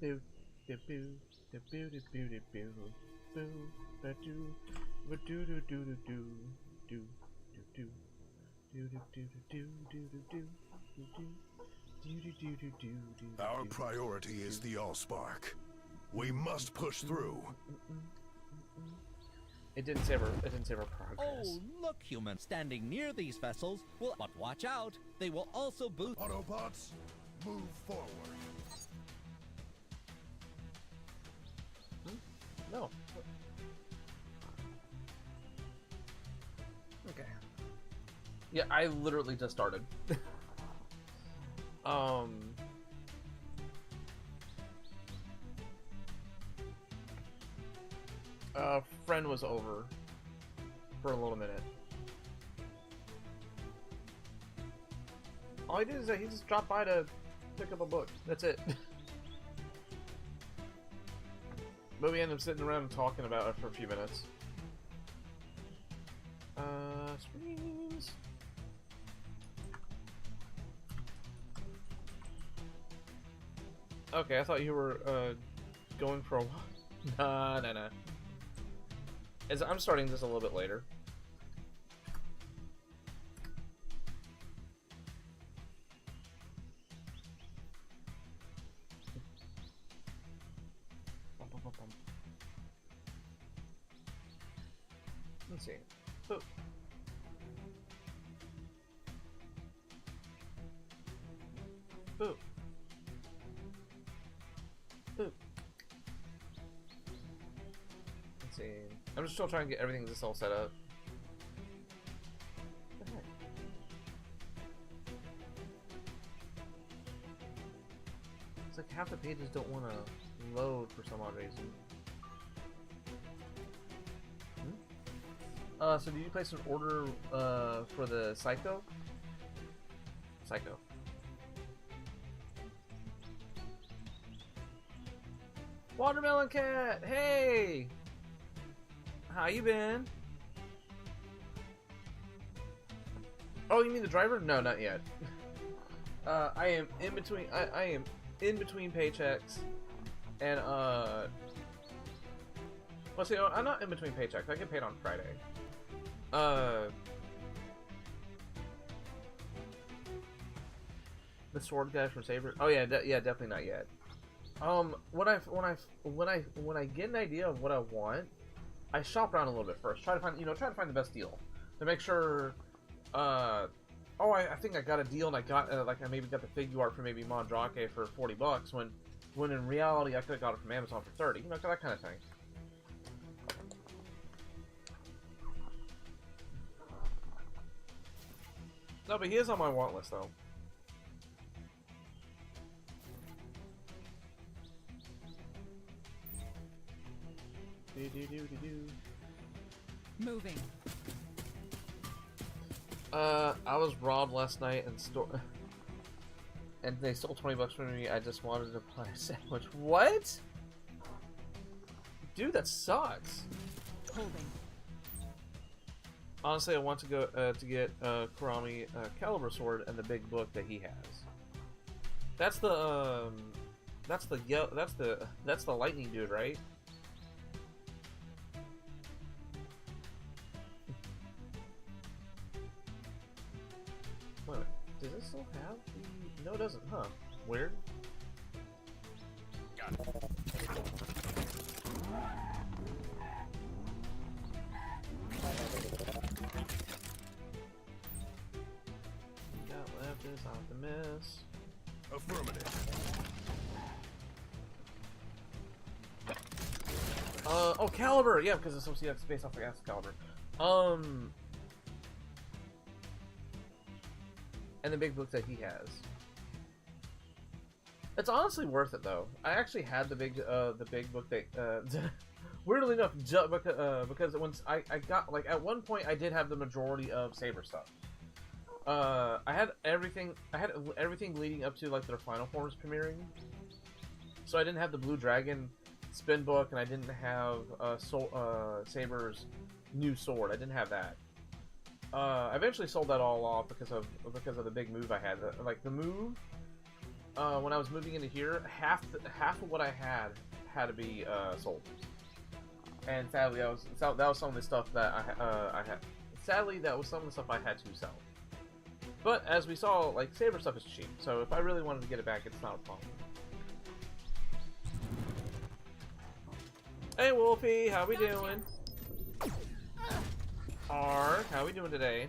Do do do do do do do do do do do do do do do do do Our priority is the Allspark. We must push through. It didn't save our progress. Oh, look, human. Standing near these vessels will... But watch out. They will also boost... Autobots, move forward. No. Okay. Yeah, I literally just started. A friend was over for a little minute. All he did is he just dropped by to pick up a book. That's it. But we ended up sitting around and talking about it for a few minutes. Screens. Okay, I thought you were going for a while. Nah. I'm starting this a little bit later. Let's see. Boop. Boop. Boop. Let's see. I'm just still trying to get everything just all set up. What the heck? It's like half the pages don't want to load for some odd reason. So did you place an order for the Psycho? Psycho. Watermelon Cat! Hey! How you been? Oh, you mean the driver? No, not yet. I am in between. I am in between paychecks, and well, see, I'm not in between paychecks. I get paid on Friday. The sword guy from Saber. Oh yeah, yeah, definitely not yet. When I get an idea of what I want, I shop around a little bit first. Try to find the best deal to make sure. Oh, I think I got a deal, and I got like I maybe got the figure art for maybe Mondrake for $40 when in reality I could have got it from Amazon for 30. You know, that kind of thing. No, but he is on my want list, though. Moving. I was robbed last night and they stole $20 from me. I just wanted to buy a sandwich. What? Dude, that sucks. Holding. Honestly, I want to go to get Kurami Caliber sword and the big book that he has. That's the lightning dude, right? Wait, does it still have the? No, it doesn't. Huh? Weird. Got it. Got left is Optimus. Affirmative. Oh, Caliber! Yeah, because it's based off of Caliber. And the big book that he has. It's honestly worth it, though. I actually had the big book that, weirdly enough, because once I got, like, at one point I did have the majority of Saber stuff. I had everything leading up to, like, their Final Forms premiering. So I didn't have the Blue Dragon spin book, and I didn't have Saber's new sword. I didn't have that. I eventually sold that all off because of the big move I had. Like the move, when I was moving into here, half of what I had to be sold. And sadly, that was some of the stuff that I had. Sadly, that was some of the stuff I had to sell. But as we saw, like, Saber stuff is cheap, so if I really wanted to get it back, it's not a problem. Hey Wolfie, how we doing? R, how we doing today?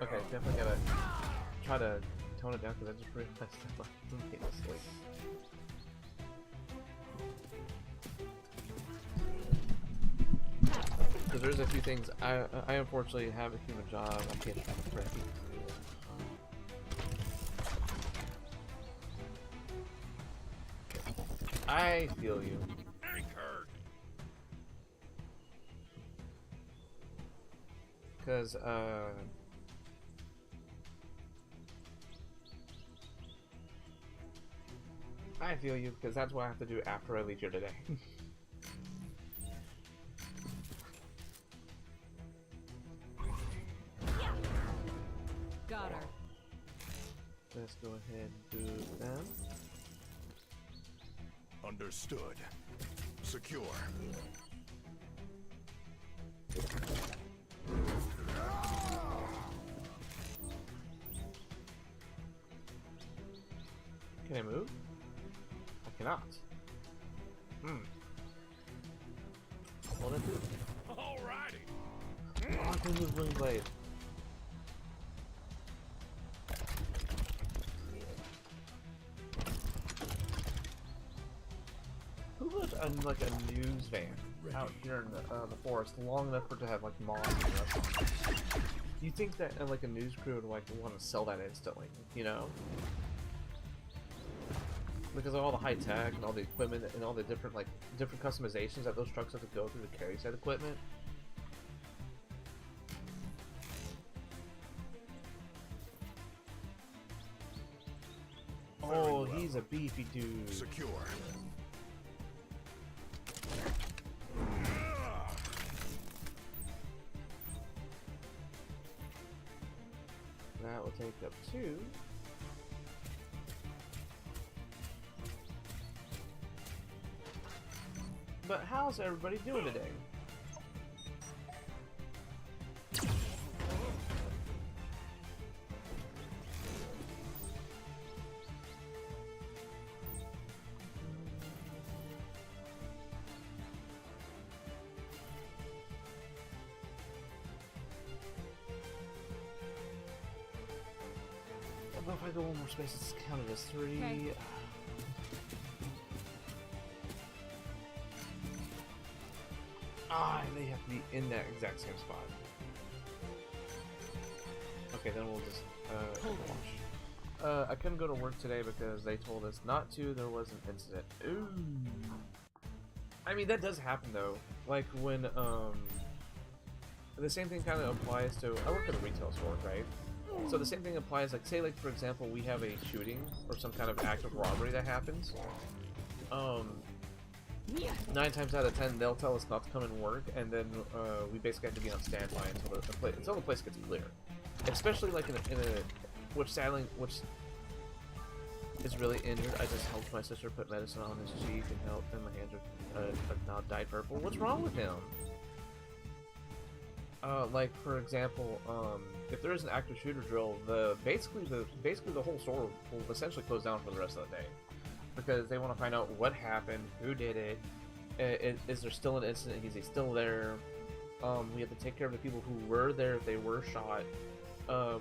Okay, definitely gotta try to tone it down because I just realized that I'm getting asleep. Because there's a few things, I unfortunately have a human job, I can't have a break. I feel you. Because, I feel you, because that's what I have to do after I leave here today. Got her. Let's go ahead and do them. Understood. Secure. Can I move? I cannot. Well, that's it. Alrighty. Oh, I can move Wing Blade. Who would like a news van out here in the forest long enough for it to have like moss and stuff? You think that like a news crew would like want to sell that instantly, you know? Because of all the high tech and all the equipment and all the different customizations that those trucks have to go through to carry said equipment. Oh, he's a beefy dude. Secure. That will take up 2. But how's everybody doing today? Well, if I go one more space, it's counted as 3. Okay. They have to be in that exact same spot. Okay, then we'll just watch. I couldn't go to work today because they told us not to. There was an incident. Ooh. I mean, that does happen though. Like when the same thing kind of applies to. I work at a retail store, right? So the same thing applies. Like, say, like for example, we have a shooting or some kind of act of robbery that happens. 9 times out of 10, they'll tell us not to come and work, and then we basically have to be on standby until the place gets clear. Especially like in a which is really injured. I just helped my sister put medicine on his cheek and helped him. My hands are now dyed purple. What's wrong with him? Like for example, if there is an active shooter drill, basically the whole store will essentially close down for the rest of the day. Because they want to find out what happened, who did it, is there still an incident, is he still there, we have to take care of the people who were there if they were shot,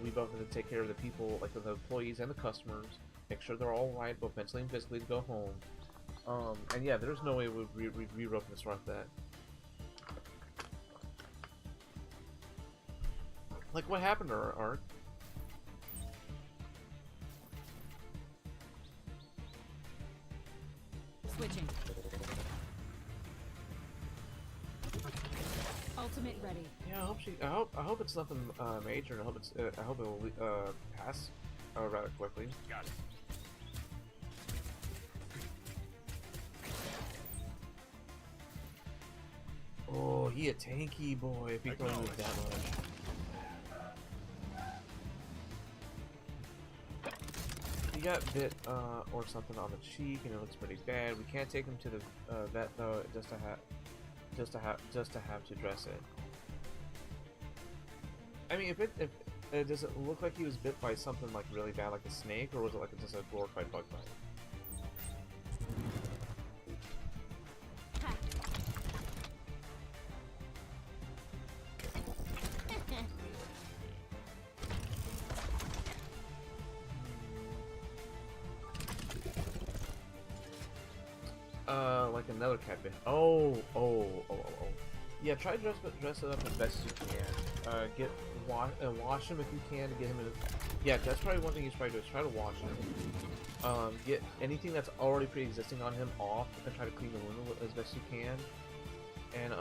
we both have to take care of the people, like the employees and the customers, make sure they're all right, both mentally and physically, to go home, and yeah, there's no way we'd re-rope and disrupt that. Like, what happened to our Ark? Switching. Ultimate ready. Yeah, I hope it's nothing major, and I hope it will pass rather quickly. Got it. Oh, he a tanky boy if he can move that much. got bit or something on the cheek, and it looks pretty bad. We can't take him to the vet though, just to have to dress it. I mean, if does it look like he was bit by something like really bad, like a snake, or was it like just a glorified bug bite? Like another cat bit. Oh. Yeah, try to dress it up as best as you can. Wash him if you can to get him in. Yeah, that's probably one thing you should probably do is try to wash him. Get anything that's already pre-existing on him off and try to clean the wound as best you can. And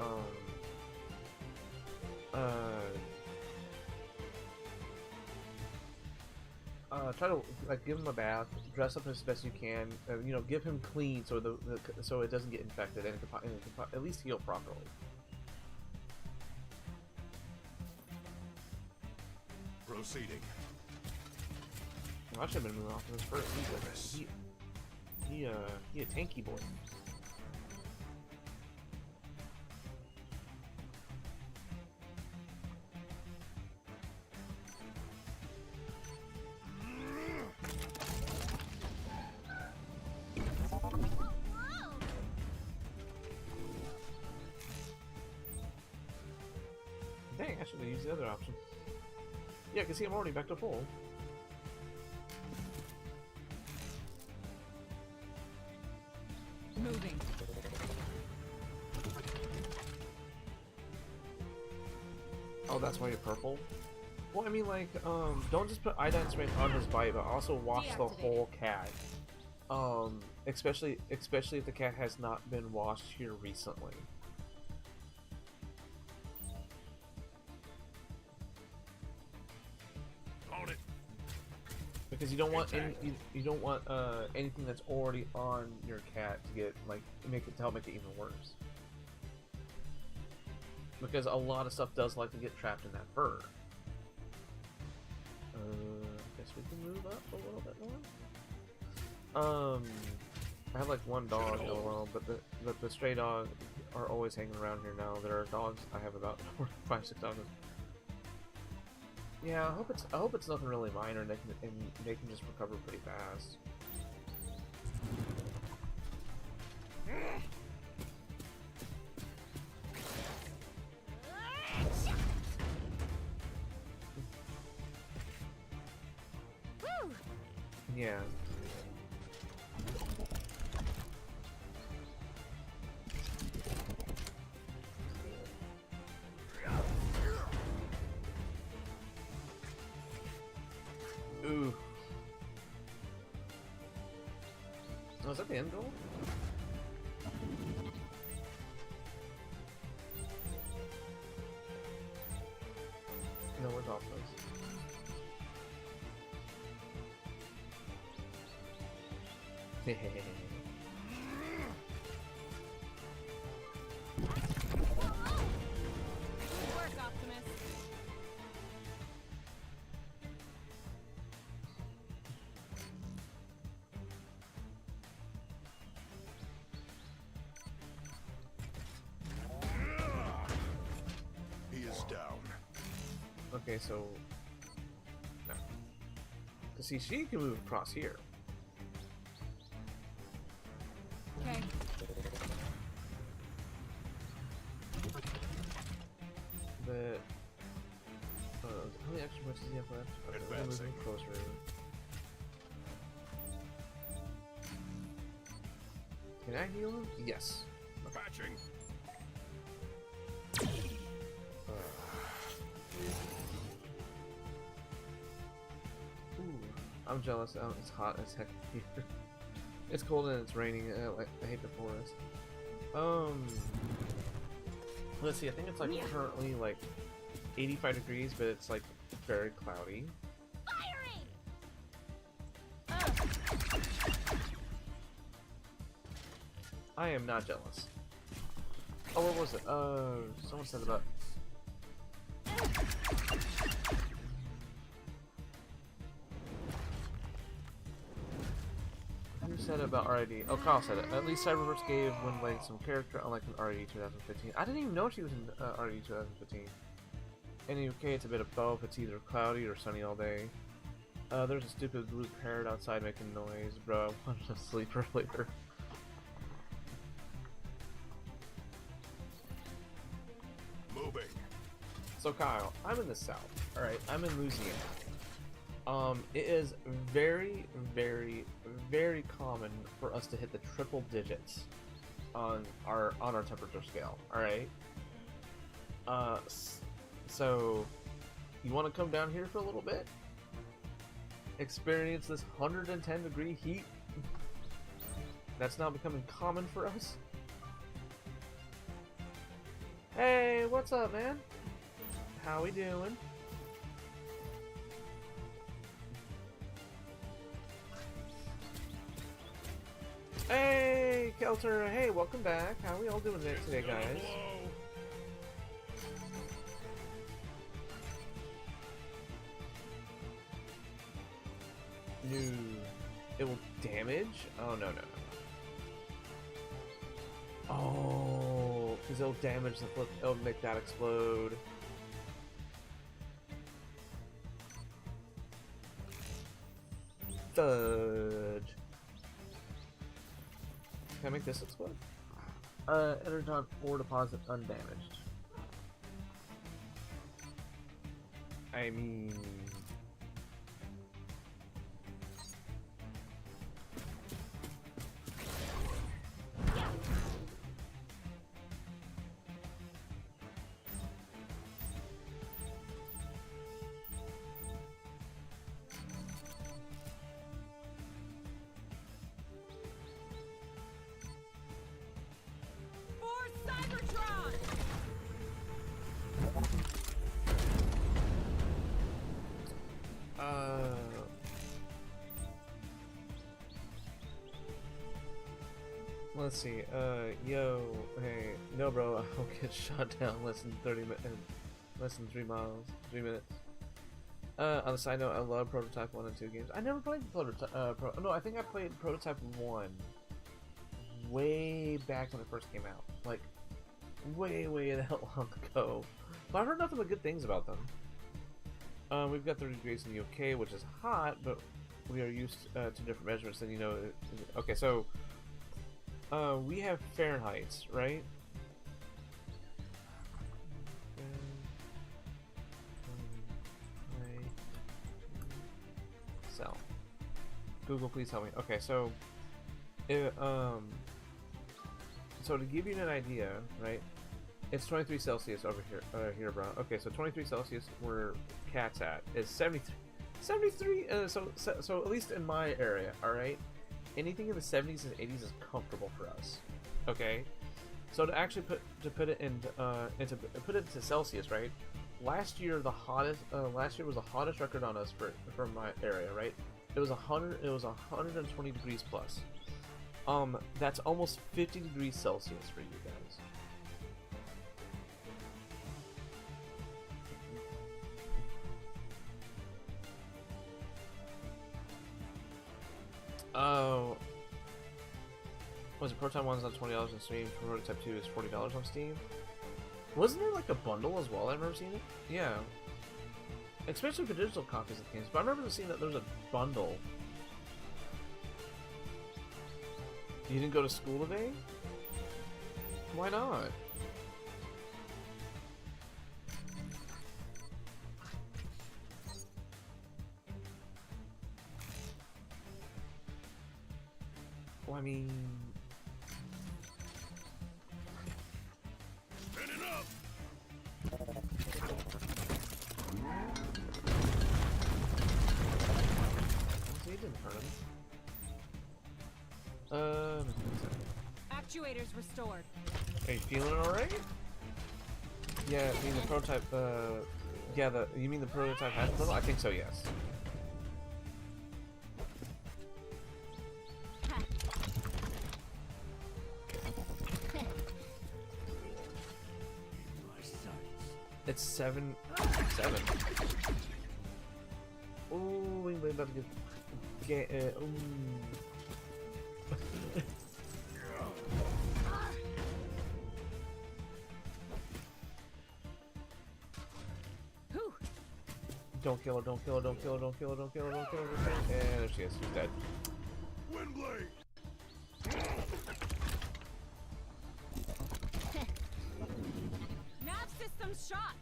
try to like give him a bath, dress up as best you can. You know, give him clean so so it doesn't get infected and it can at least heal properly. Proceeding. I should have been moving off of this first. He a tanky boy. Dang, I should have used the other option. Yeah, because see, I'm already back to full. Moving. Oh, that's why you're purple? Well, I mean, like, don't just put iodine spray on his bite, but also wash the whole cat. Especially if the cat has not been washed here recently. Because you don't want anything that's already on your cat to get help make it even worse. Because a lot of stuff does like to get trapped in that fur. Guess we can move up a little bit more. I have like one dog alone, but the stray dogs are always hanging around here now. There are dogs. I have about 5, 6 dogs. Yeah, I hope it's nothing really minor, and they can just recover pretty fast. Yeah. Ooh. Oh, is that the end goal? No, where's off those? Okay, so no. Cause see, she can move across here. Okay. But how many extra points does he have left? Okay, we're moving closer. Can I heal him? Yes. Patching. I'm jealous. It's hot as heck here. It's cold and it's raining. I hate the forest. Let's see. I think it's like currently like 85 degrees, but it's like very cloudy. I am not jealous. Oh, what was it? Someone said about. said about RID? Oh, Kyle said it. At least Cyberverse gave Windblade some character, unlike an RID 2015. I didn't even know she was in RID 2015. In the UK, it's a bit of both. It's either cloudy or sunny all day. There's a stupid blue parrot outside making noise, bro. I wanted to sleep earlier. Moving. So Kyle, I'm in the south. All right, I'm in Louisiana. It is very, very, very common for us to hit the triple digits on our temperature scale. All right. So you want to come down here for a little bit? Experience this 110-degree heat that's now becoming common for us? Hey, what's up, man? How we doing? Hey, Kelter. Hey, welcome back. How we all doing today, guys? No. It will damage? Oh, no. Oh, because it'll damage the flip. It'll make that explode. Fudge. Can I make this explode? Energon ore deposit undamaged. I mean... Let's see, yo, hey, no bro, I'll get shot down less than 3 miles, 3 minutes. On the side note, I love Prototype 1 and 2 games. I never played Prototype, no, I think I played Prototype 1 way back when it first came out. Like, way the hell long ago. But I've heard nothing but good things about them. We've got 30 degrees in the UK, which is hot, but we are used to different measurements than, you know. Okay, so we have Fahrenheit, right? So, Google, please help me. Okay, so, so to give you an idea, right? It's 23 Celsius over here, bro. Okay, so 23 Celsius, where Cat's at, is 73. So at least in my area, all right. Anything in the 70s and 80s is comfortable for us. Okay, so to actually put it into Celsius, right? Last year was the hottest record on us for my area, right? It was 120 degrees plus. That's almost 50 degrees Celsius for you guys. Oh, was it Prototype 1's on $20 on Steam? Prototype 2 is $40 on Steam. Wasn't there like a bundle as well? I've never seen it. Yeah, especially for digital copies of games. But I remember seeing that there's a bundle. You didn't go to school today? Why not? Well, I mean... Spin it up! He didn't hurt him. Actuators restored. Are you feeling alright? Yeah, I mean the prototype, yeah, you mean the prototype has a bundle? I think so, yes. It's 7. Ooh, we're about to get. Ooh. Don't kill her, don't kill her, don't kill her, don't kill her, don't kill her, don't kill her, don't kill her. And there she is, she's dead. Windblade! Nav system's shot.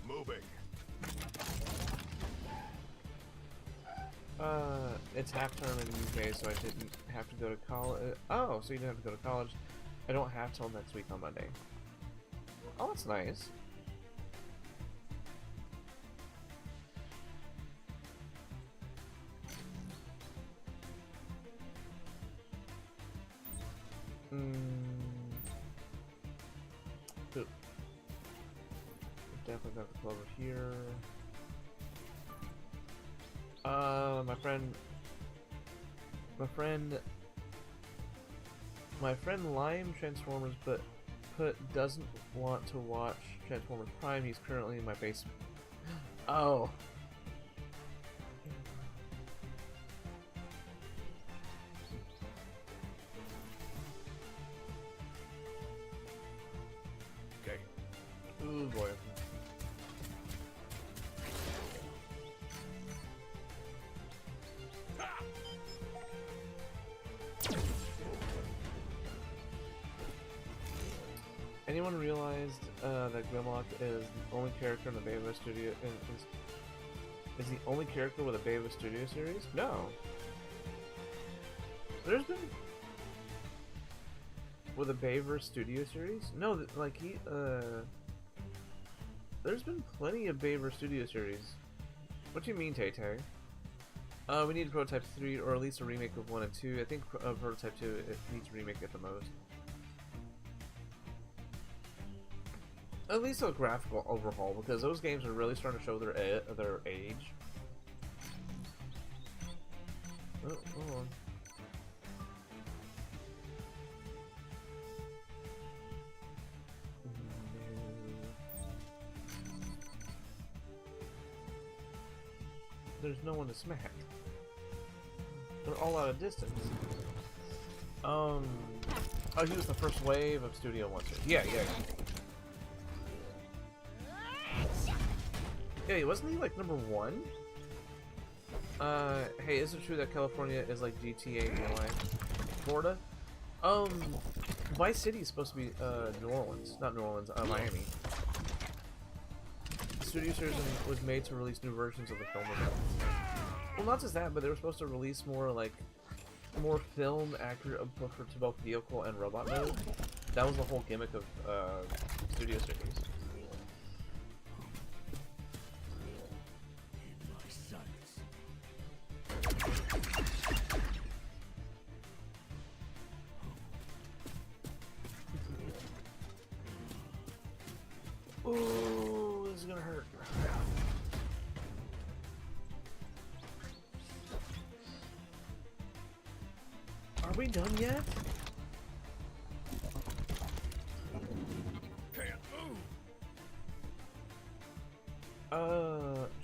Moving. It's half term in the UK, so I didn't have to go to college. Oh, so you didn't have to go to college. I don't have till next week on Monday. Oh, that's nice. Oop. Definitely got the clover here. My friend Lime Transformers, but doesn't want to watch Transformers Prime. He's currently in my basement. Oh. Okay. Ooh boy. Anyone realized that Grimlock is the only character in the Baywa Studio is the only character with a Baywa Studio series? No. There's been with a Baywa Studio series? No, like there's been plenty of Baywa Studio series. What do you mean, Tay-Tay? We need Prototype 3 or at least a remake of 1 and 2. I think Prototype 2 it needs a remake at the most. At least a graphical overhaul, because those games are really starting to show their age. Oh, hold on. There's no one to smack. They're all out of distance. Oh, he was the first wave of Studio One. Yeah. Yeah, wasn't he like number 1? Hey, is it true that California is like GTA real life? Florida? Vice City is supposed to be New Orleans, not New Orleans, Miami. The studio series was made to release new versions of the film. Well, not just that, but they were supposed to release more film accurate to both vehicle and robot mode. That was the whole gimmick of studio series. Ooh, this is gonna hurt. Are we done yet? Can't move.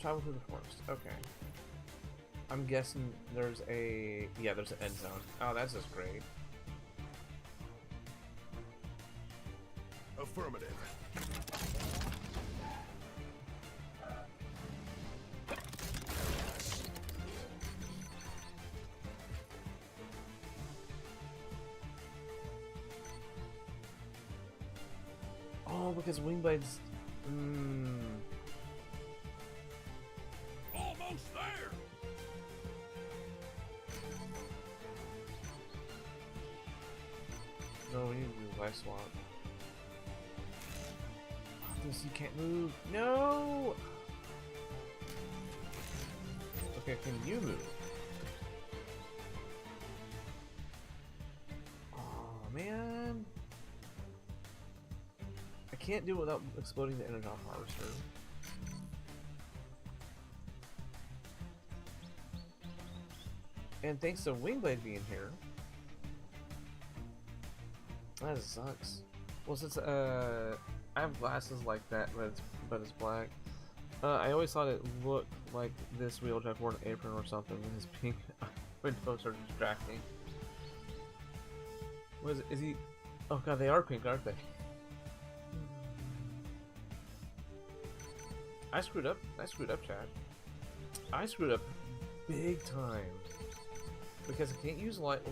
Travel through the forest. Okay. I'm guessing there's an end zone. Oh, that's just great. Affirmative. Oh, because Wingblades. Almost there. No, we need to do life swap. Oh, this you can't move. No. Okay, can you move? Oh man. I can't do it without exploding the energon harvester. And thanks to Wingblade being here. That sucks. Well, since I have glasses like that, but it's black. I always thought it looked like this Wheeljack wore an apron or something, and his pink windows are distracting. What is it? Is he... Oh god, they are pink, aren't they? I screwed up, chat. I screwed up big time. Because I can't use wife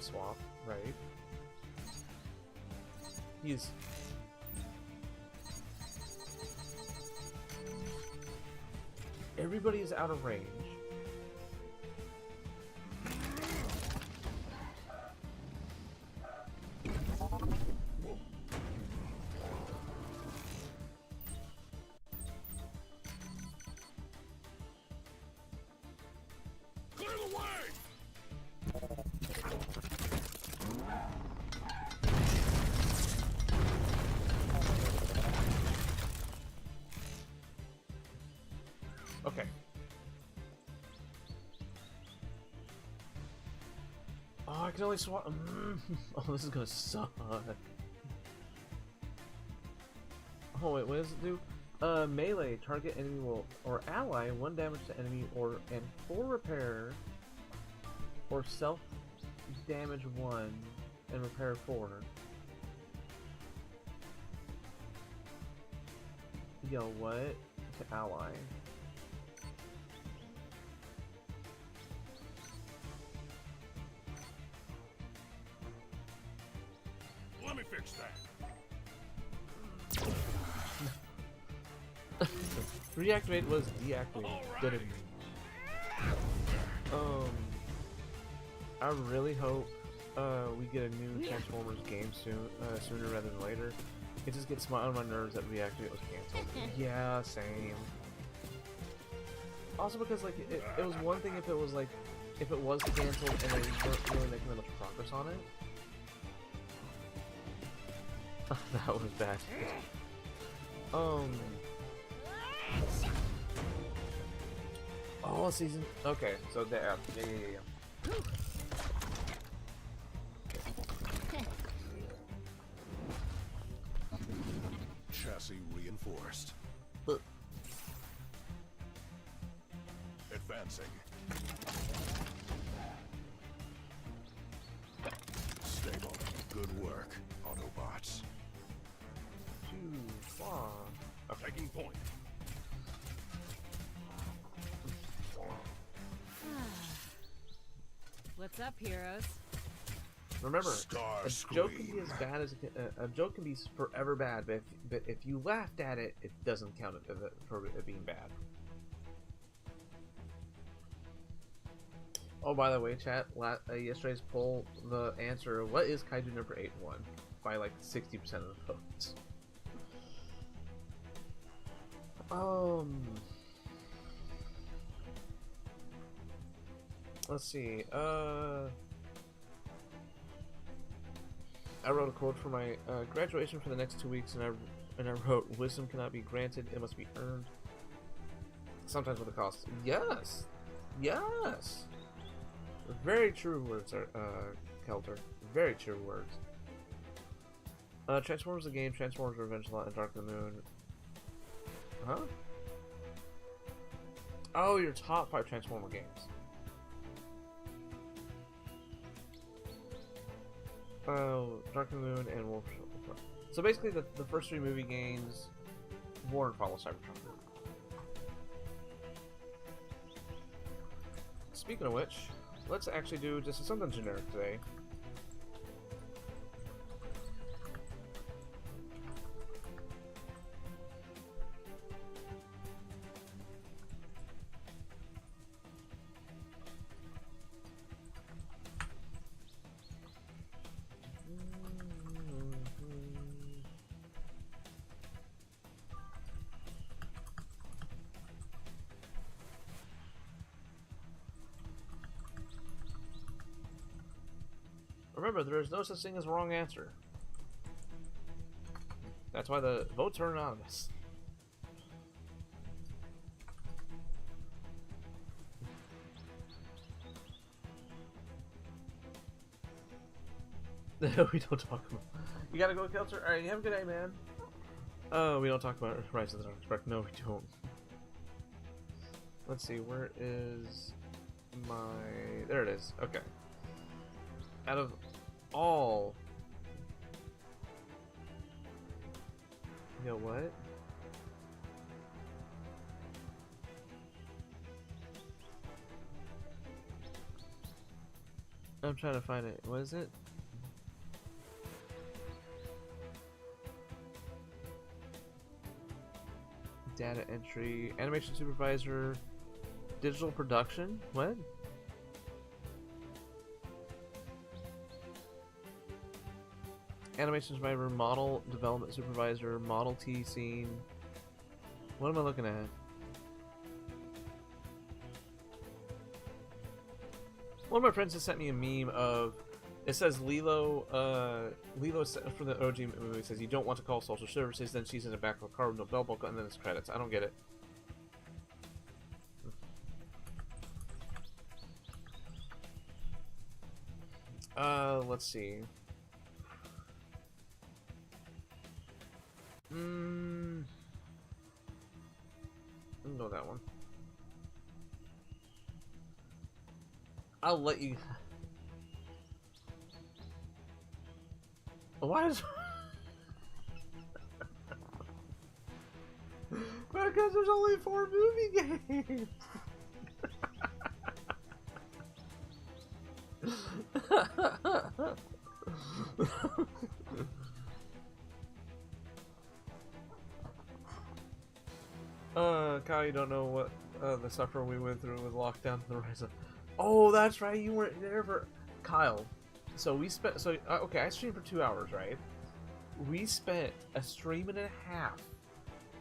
swap, right? He's... Everybody is out of range. Clear the way! Okay. Oh, I can only swap. Oh, this is gonna suck. Oh wait, what does it do? Melee, target enemy will or ally 1 damage to enemy and 4 repair or self damage 1 and repair 4. Yo, what? To ally. Let me fix that. Reactivate was deactivated. Alrighty. I really hope we get a new Transformers game sooner rather than later. It just gets on my nerves that Reactivate was canceled. Yeah, same. Also because like it was one thing if it was canceled and they weren't really making that much progress on it. That was bad. Oh, season. Okay, so there. Yeah. Chassis reinforced. Advancing. Stable. Good work, Autobots. Too far. Okay. Taking point. What's up, heroes? Remember, Star a Scream. joke can be as bad as a joke can be forever bad, but if you laughed at it, it doesn't count it for it being bad. Oh, by the way, chat, yesterday's poll, the answer, what is Kaiju number 8 won? By like 60% of the votes. Let's see, I wrote a quote for my graduation for the next 2 weeks, and I wrote, "Wisdom cannot be granted; it must be earned. Sometimes with a cost." Yes, yes. Very true words, Kelter. Very true words. Transformers the game, Transformers Revenge Lot, and Dark of the Moon. Huh? Oh, your top 5 Transformer games. Dark of the Moon and Wolf. So basically, the first 3 movie games, War and Fall of Cybertron. Speaking of which, let's actually do just something generic today. Remember, there is no such thing as wrong answer. That's why the votes are anonymous. We don't talk about. You gotta go, Kelter. Alright, you have a good day, man. We don't talk about Rise of the Dark Spark. No, we don't. Let's see, where is my... There it is. Okay. Out of all... You know what? I'm trying to find it. What is it? Data entry, animation supervisor, digital production. What? Animation supervisor, model development supervisor, Model T scene. What am I looking at? One of my friends has sent me a meme of, it says Lilo from the OG movie says, you don't want to call social services, then she's in the back of a car with no bell buckle, and then it's credits. I don't get it. Let's see. I'll go with that one. I'll let you... Why is... Because there's only 4 movie games! Kyle, you don't know what the suffering we went through with lockdown and the rise of... Oh, that's right, you weren't there for... Kyle. So we spent... okay, I streamed for 2 hours, right? We spent a stream and a half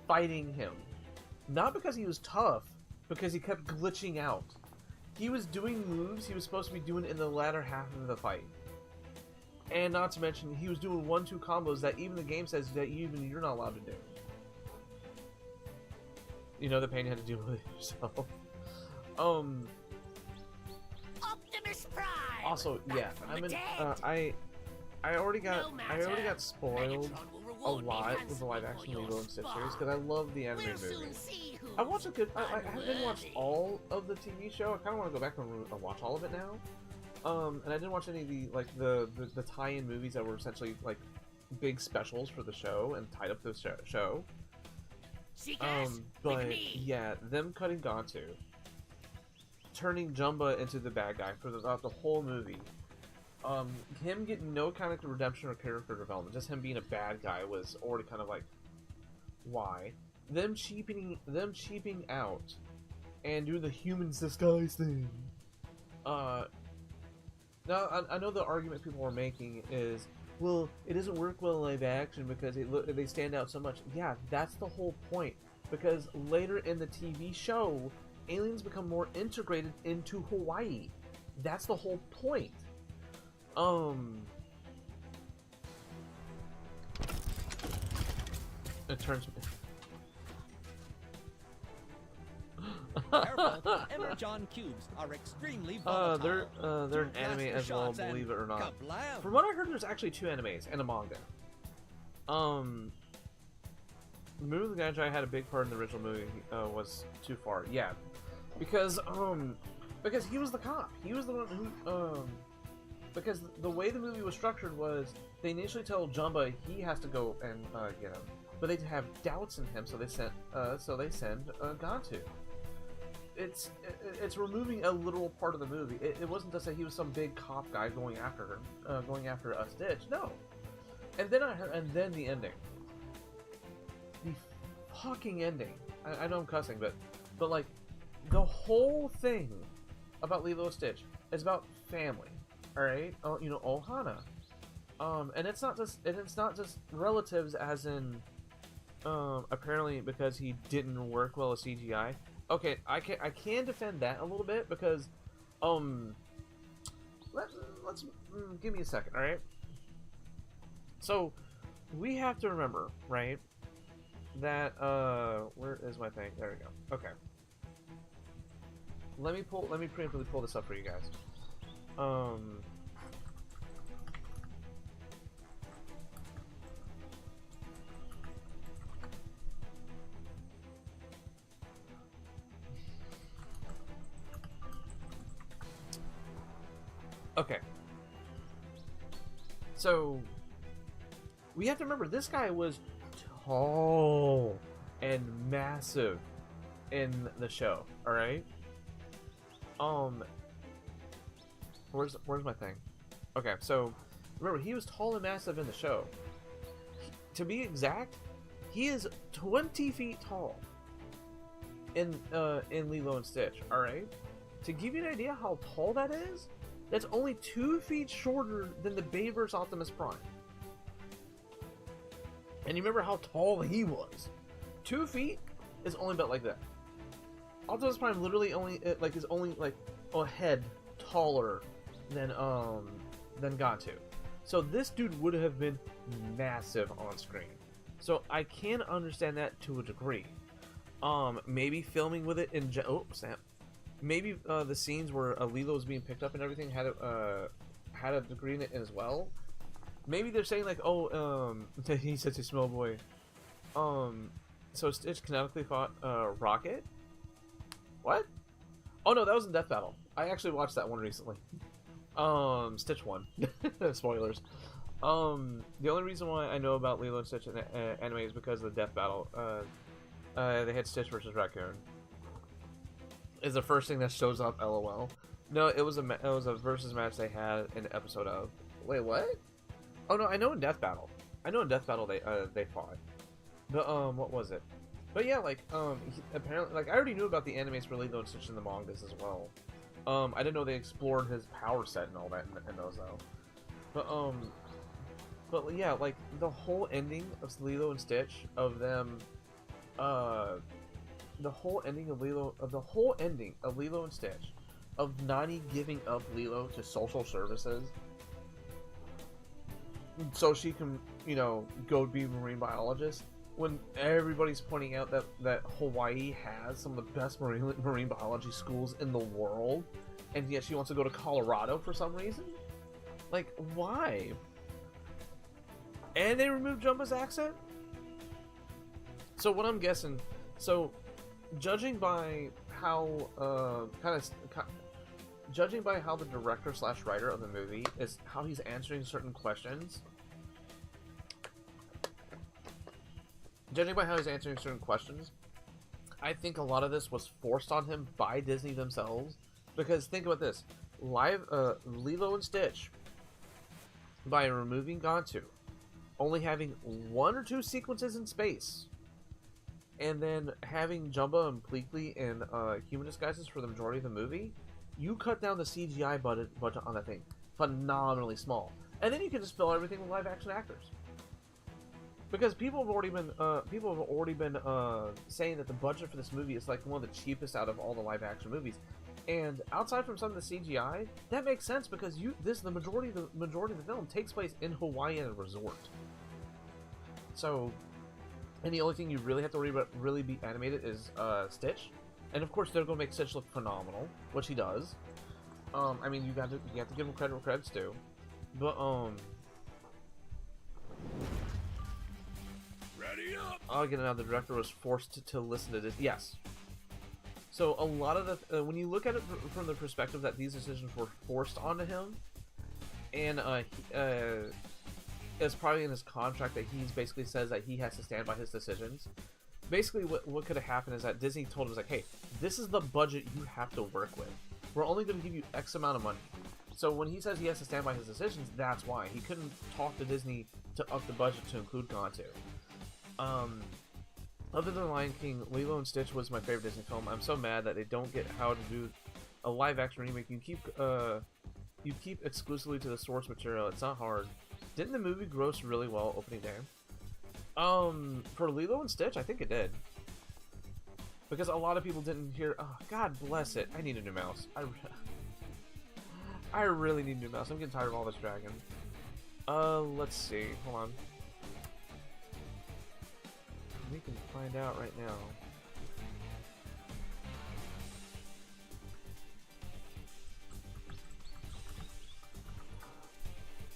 fighting him. Not because he was tough, because he kept glitching out. He was doing moves he was supposed to be doing in the latter half of the fight. And not to mention, he was doing 1-2 combos that even the game says that you're not allowed to do. You know the pain you had to deal with it yourself. Optimus Prime. Also, yeah, I already got spoiled a lot with the live action Lilo and Stitch series because I love the anime movie. I watched a good. I didn't watch all of the TV show. I kind of want to go back and watch all of it now. And I didn't watch any of the tie-in movies that were essentially like big specials for the show and tied up the show. But yeah, them cutting Gontu, turning Jumba into the bad guy for the whole movie, him getting no kind of redemption or character development, just him being a bad guy was already kind of like, why? Them cheaping out and doing the humans disguise thing. Now I know the argument people are making is, well, it doesn't work well in live action because they stand out so much. Yeah, that's the whole point. Because later in the TV show, aliens become more integrated into Hawaii. That's the whole point. It turns. Careful, Emerjon cubes are extremely volatile. They're an anime as well, believe it or not. Kablam. From what I heard, there's actually 2 animes and a manga. The movie The Guy had a big part in the original movie was too far. Yeah, because he was the cop. He was the one who because the way the movie was structured was they initially tell Jumba he has to go and get him, but they have doubts in him, so they send Gontu. It's removing a literal part of the movie. It wasn't to say he was some big cop guy going after a Stitch. No. And then the ending. The fucking ending. I know I'm cussing, but like the whole thing about Lilo and Stitch is about family. All right, you know, Ohana. And it's not just relatives, as in apparently because he didn't work well as CGI. Okay, I can defend that a little bit because let's give me a second, all right? So we have to remember, right, that where is my thing? There we go. Okay. Let me preemptively pull this up for you guys. Okay. So we have to remember this guy was tall and massive in the show. All right. Where's my thing? Okay, so remember he was tall and massive in the show. To be exact, he is 20 feet tall in Lilo and Stitch. All right. To give you an idea how tall that is, that's only 2 feet shorter than the Bayverse Optimus Prime. And you remember how tall he was? 2 feet is only about like that. Optimus Prime literally only is only like a head taller than Gatu. So this dude would have been massive on screen. So I can understand that to a degree. Maybe filming with it in maybe the scenes where Lilo was being picked up and everything had a degree in it as well. Maybe they're saying like, oh, he's such a small boy. So Stitch kinetically fought Rocket. What? Oh no, that was in Death Battle. I actually watched that one recently. Stitch won. Spoilers. The only reason why I know about Lilo and Stitch in anime is because of the Death Battle. They had Stitch versus Raccoon. Is the first thing that shows up. LOL. No, it was a versus match they had in the episode of. Wait, what? Oh no, I know in Death Battle. They fought. But what was it? But yeah, like apparently, like I already knew about the animes for Lilo and Stitch in the mangas as well. I didn't know they explored his power set and all that in those though. But yeah, like the whole ending of Lilo and Stitch of them, the whole ending of Lilo and Stitch, of Nani giving up Lilo to social services, so she can, you know, go be a marine biologist. When everybody's pointing out that Hawaii has some of the best marine biology schools in the world, and yet she wants to go to Colorado for some reason? Like, why? And they removed Jumba's accent? So what I'm guessing, judging by how the director / writer of the movie is how he's answering certain questions. I think a lot of this was forced on him by Disney themselves. Because think about this. Lilo and Stitch, by removing Gontu, only having 1 or 2 sequences in space, and then having Jumba and Pleakley in human disguises for the majority of the movie, you cut down the CGI budget on that thing phenomenally small. And then you can just fill everything with live action actors. Because people have already been saying that the budget for this movie is like one of the cheapest out of all the live action movies, and outside from some of the CGI, that makes sense because the majority of the film takes place in Hawaii at a resort. So, and the only thing you really have to worry about really be animated is Stitch, and of course they're going to make Stitch look phenomenal, which he does. I mean you have to give him credit where credit's due, but again, now the director was forced to listen to this. Yes. So a lot of the when you look at it from the perspective that these decisions were forced onto him, and it's probably in his contract that he's basically says that he has to stand by his decisions. Basically, what could have happened is that Disney told him, like, hey, this is the budget you have to work with. We're only going to give you X amount of money. So when he says he has to stand by his decisions, that's why he couldn't talk to Disney to up the budget to include Gontu. Other than Lion King, Lilo and Stitch was my favorite Disney film. I'm so mad that they don't get how to do a live-action remake. You keep exclusively to the source material. It's not hard. Didn't the movie gross really well opening day? For Lilo and Stitch, I think it did. Because a lot of people didn't hear. Oh, God bless it. I need a new mouse. I really need a new mouse. I'm getting tired of all this dragging. Let's see. Hold on. We can find out right now.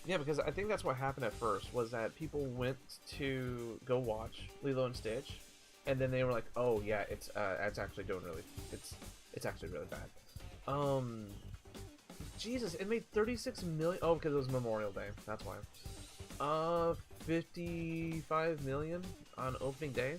Yeah, because I think that's what happened at first, was that people went to go watch Lilo and Stitch, and then they were like, "Oh yeah, it's actually doing really, it's actually really bad." Jesus, it made 36 million. Oh, because it was Memorial Day. That's why. 55 million on opening day.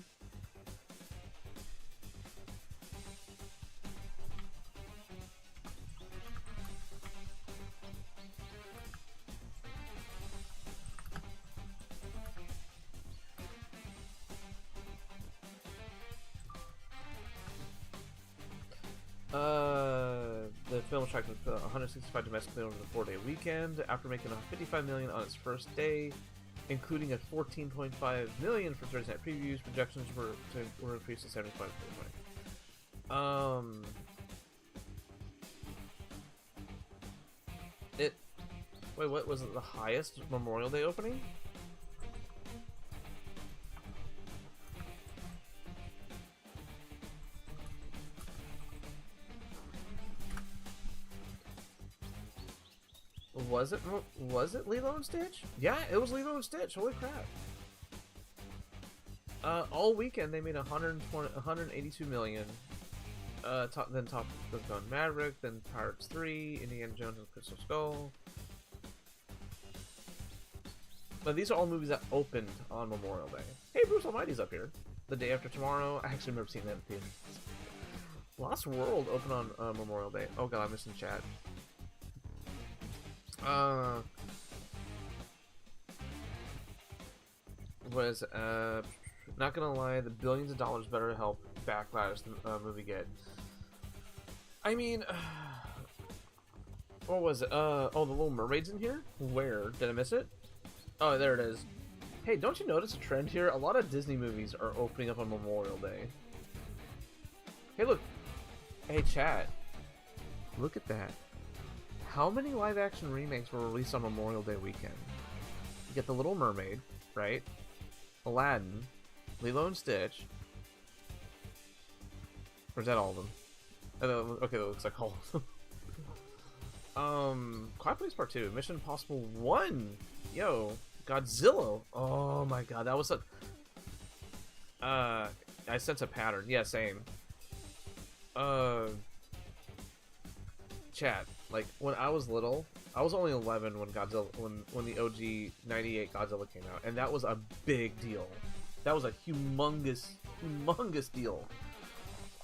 The film attracted 165 domestically over the 4-day weekend after making 55 million on its first day, including a 14.5 million for Thursday night previews. Projections were increased to 75 million. Wait, what was it? The highest Memorial Day opening? Was it Lilo and Stitch? Yeah, it was Lilo and Stitch. Holy crap! All weekend they made 182 million. Then Top Gun Maverick, then Pirates 3, Indiana Jones and the Crystal Skull. But these are all movies that opened on Memorial Day. Hey, Bruce Almighty's up here. The day after tomorrow. I actually remember seeing that in theaters. Lost World opened on Memorial Day. Oh god, I'm missing chat. Was not gonna lie, the billions of dollars better help backlash the movie get. I mean, what was it? Oh, the Little Mermaid's in here? Where? Did I miss it? Oh, there it is. Hey, don't you notice a trend here? A lot of Disney movies are opening up on Memorial Day. Hey, look. Hey, chat. Look at that. How many live-action remakes were released on Memorial Day weekend? You get The Little Mermaid, right? Aladdin, Lilo and Stitch. Or is that all of them? Okay, that looks like all of them. Quiet Place Part 2, Mission Impossible 1. Yo, Godzilla. Oh my god, that was a... I sense a pattern. Yeah, same. Chat. Like, when I was little, I was only 11 when Godzilla, when the OG 98 Godzilla came out, and that was a big deal. That was a humongous deal.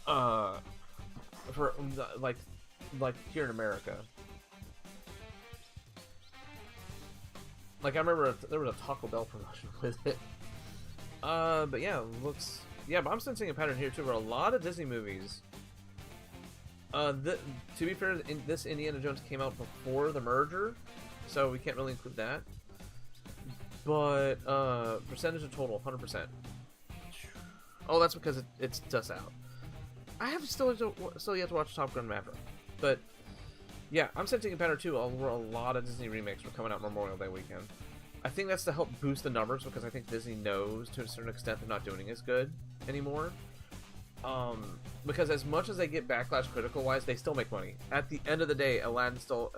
For like here in America. Like, I remember there was a Taco Bell promotion with it. But yeah, but I'm sensing a pattern here too, where a lot of Disney movies. To be fair, this Indiana Jones came out before the merger, so we can't really include that. But percentage of total, 100%. Oh, that's because it's just out. I have still yet to watch Top Gun Maverick, but yeah, I'm sensing a pattern too. Where a lot of Disney remakes were coming out Memorial Day weekend. I think that's to help boost the numbers, because I think Disney knows to a certain extent they're not doing as good anymore. Because as much as they get backlash critical-wise, they still make money. At the end of the day, Aladdin still,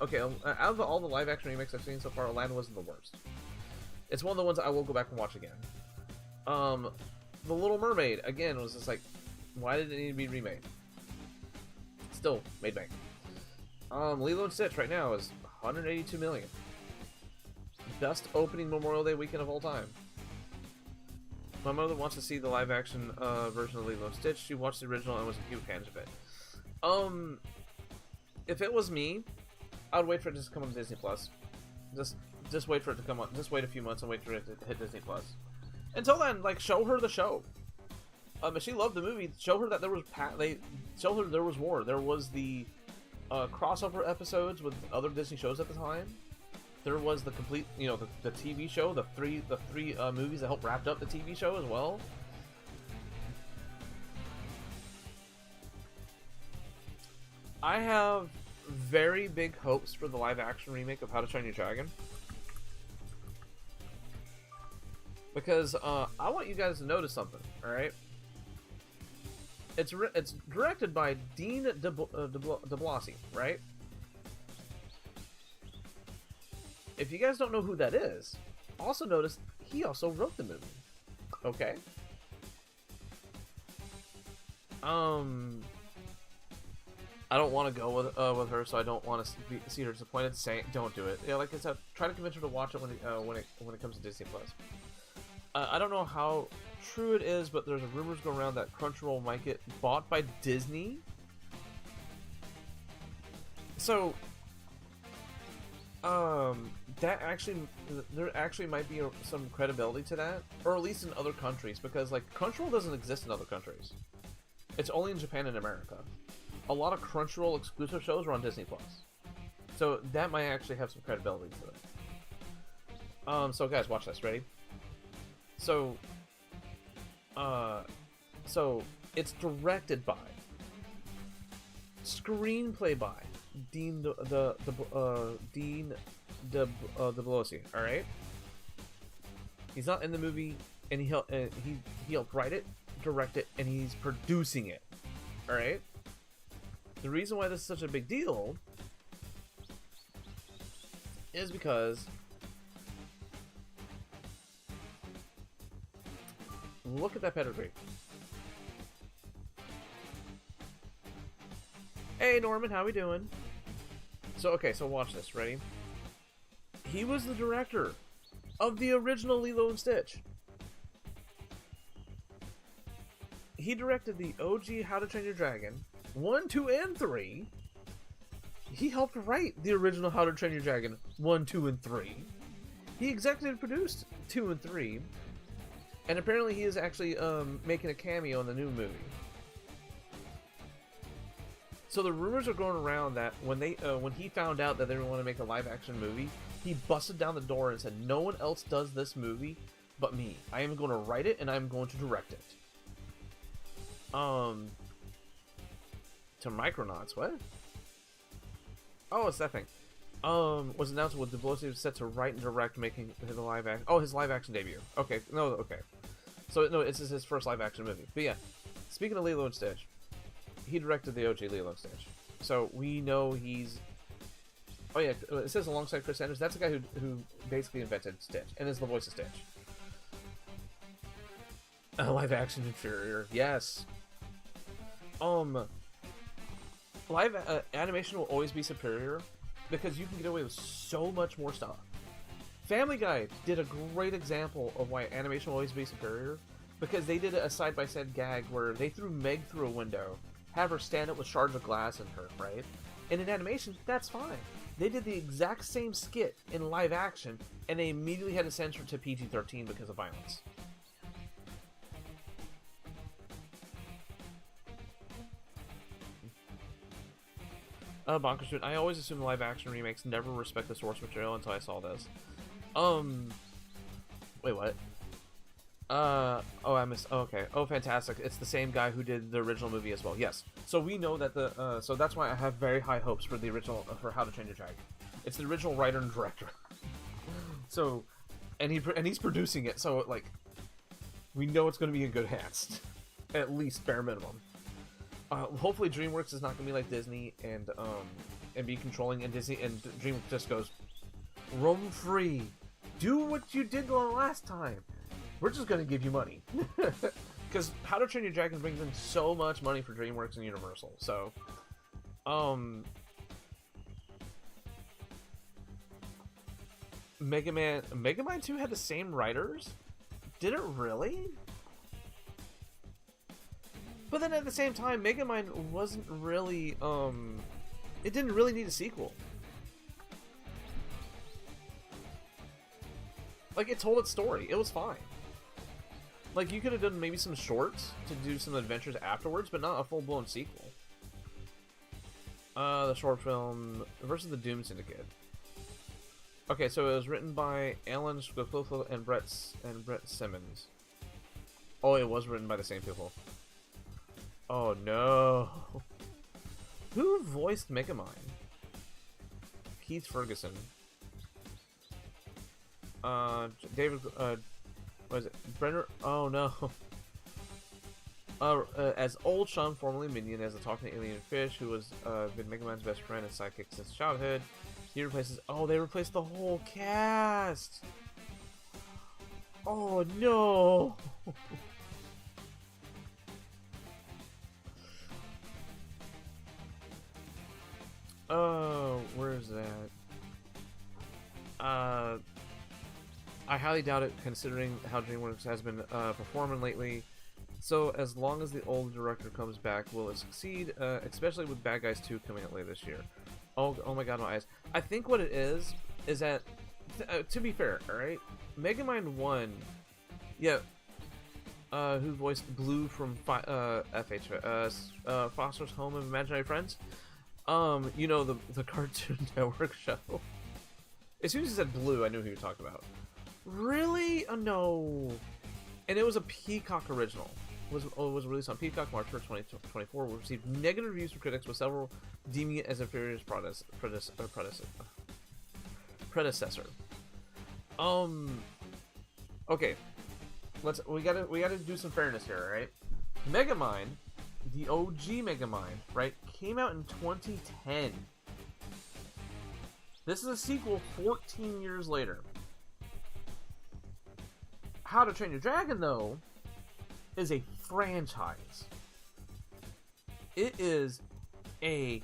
okay, out of all the live-action remakes I've seen so far, Aladdin wasn't the worst. It's one of the ones I will go back and watch again. The Little Mermaid, again, was just like, why did it need to be remade? Still made bank. Lilo and Stitch right now is 182 million. Best opening Memorial Day weekend of all time. My mother wants to see the live-action version of Lilo and Stitch. She watched the original and was a huge fan of it. If it was me, I would wait for it to just come on Disney Plus. Just wait for it to come on. Just wait a few months and wait for it to hit Disney Plus. Until then, like, show her the show. If she loved the movie, show her that there was show her there was more. There was the crossover episodes with other Disney shows at the time. There was the complete, the TV show, the three movies that helped wrap up the TV show as well. I have very big hopes for the live-action remake of How to Train Your Dragon, because I want you guys to notice something. All right, it's directed by Dean DeBlasi, right? If you guys don't know who that is, also notice he also wrote the movie. Okay. I don't want to go with her, so I don't want to see her disappointed. Saying, don't do it. Yeah, like I said, try to convince her to watch it when it comes to Disney Plus. I don't know how true it is, but there's rumors going around that Crunchyroll might get bought by Disney. So, that actually, there actually might be some credibility to that, or at least in other countries, because like Crunchyroll doesn't exist in other countries. It's only in Japan and America. A lot of Crunchyroll exclusive shows are on Disney Plus, so that might actually have some credibility to it. So guys, watch this. Ready? So it's directed by, screenplay by Dean DeBlosi. All right. He's not in the movie, and he helped write it, direct it, and he's producing it. All right. The reason why this is such a big deal is because look at that pedigree. Hey Norman, how we doing? So okay, so watch this. Ready? He was the director of the original Lilo and Stitch. He directed the OG How to Train Your Dragon 1, 2, and 3. He helped write the original How to Train Your Dragon 1, 2, and 3. He executive produced 2 and 3. And apparently he is actually making a cameo in the new movie. So the rumors are going around that when he found out that they want to make a live-action movie, he busted down the door and said, "No one else does this movie but me. I am going to write it and I'm going to direct it." To Micronauts, what? Oh, it's that thing. Was announced with DeBlosi set to write and direct making his his live-action debut. Okay, no, okay. So, no, it's his first live-action movie. But yeah, speaking of Lilo and Stitch, he directed the OG Lilo and Stitch. So, we know he's... Oh yeah, it says alongside Chris Sanders. That's the guy who basically invented Stitch, and is the voice of Stitch. Live-action inferior, yes. Live animation will always be superior because you can get away with so much more stuff. Family Guy did a great example of why animation will always be superior, because they did a side-by-side gag where they threw Meg through a window, have her stand up with shards of glass in her, right? And in animation, that's fine. They did the exact same skit in live action, and they immediately had to censor it to PG-13 because of violence. Bonkers dude, I always assume live action remakes never respect the source material until I saw this. Wait, what? Oh, I missed. Oh, okay. Oh, fantastic. It's the same guy who did the original movie as well. Yes. So we know that so that's why I have very high hopes for the original, for How to Train Your Dragon. It's the original writer and director. So, and he's producing it, so, like, we know it's going to be in good hands. At least, bare minimum. Hopefully DreamWorks is not going to be like Disney and be controlling, and DreamWorks just goes, roam free. Do what you did the last time. We're just going to give you money. Because How to Train Your Dragon brings in so much money for DreamWorks and Universal. So, Mega Man 2 had the same writers? Did it really? But then at the same time, Mega Man wasn't really, it didn't really need a sequel. Like, it told its story. It was fine. Like, you could have done maybe some shorts to do some adventures afterwards, but not a full-blown sequel. The short film versus the Doom Syndicate. Okay, so it was written by Alan Squiflefel and Brett Simmons. Oh, it was written by the same people. Oh no. Who voiced Megamind? Keith Ferguson. David, what is it? Brenner? Oh no. As Old Sean, formerly Minion, as a talking alien fish who was been Megamind's best friend and sidekick since childhood. He replaces. Oh, they replaced the whole cast. Oh no. that. I highly doubt it, considering how DreamWorks has been performing lately. So as long as the old director comes back, will it succeed? Especially with Bad Guys 2 coming out later this year. Oh my god, my eyes. I think what it is that, to be fair, alright? Megamind 1, yeah, who voiced Blue from Foster's Home of Imaginary Friends? You know, the Cartoon Network show. As soon as he said Blue, I knew who you were talking about. Really? Oh, no. And it was a Peacock original. It was released on Peacock March 1st, 2024. Received negative reviews from critics, with several deeming it as inferior predecessor. Okay. We gotta do some fairness here, right? Megamind, the OG Megamind, right, came out in 2010. This is a sequel 14 years later. How to Train Your Dragon, though, is a franchise. It is a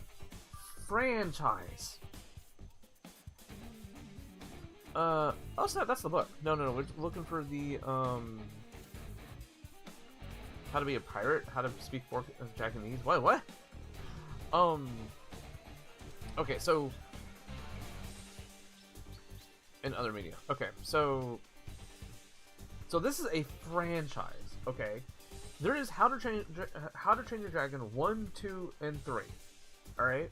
franchise. Oh snap, that's the book. No, we're looking for the, How to Be a Pirate, How to Speak for Japanese. What? Okay, so... in other media. Okay, so this is a franchise, okay? There is How to Train Your Dragon 1, 2, and 3. Alright?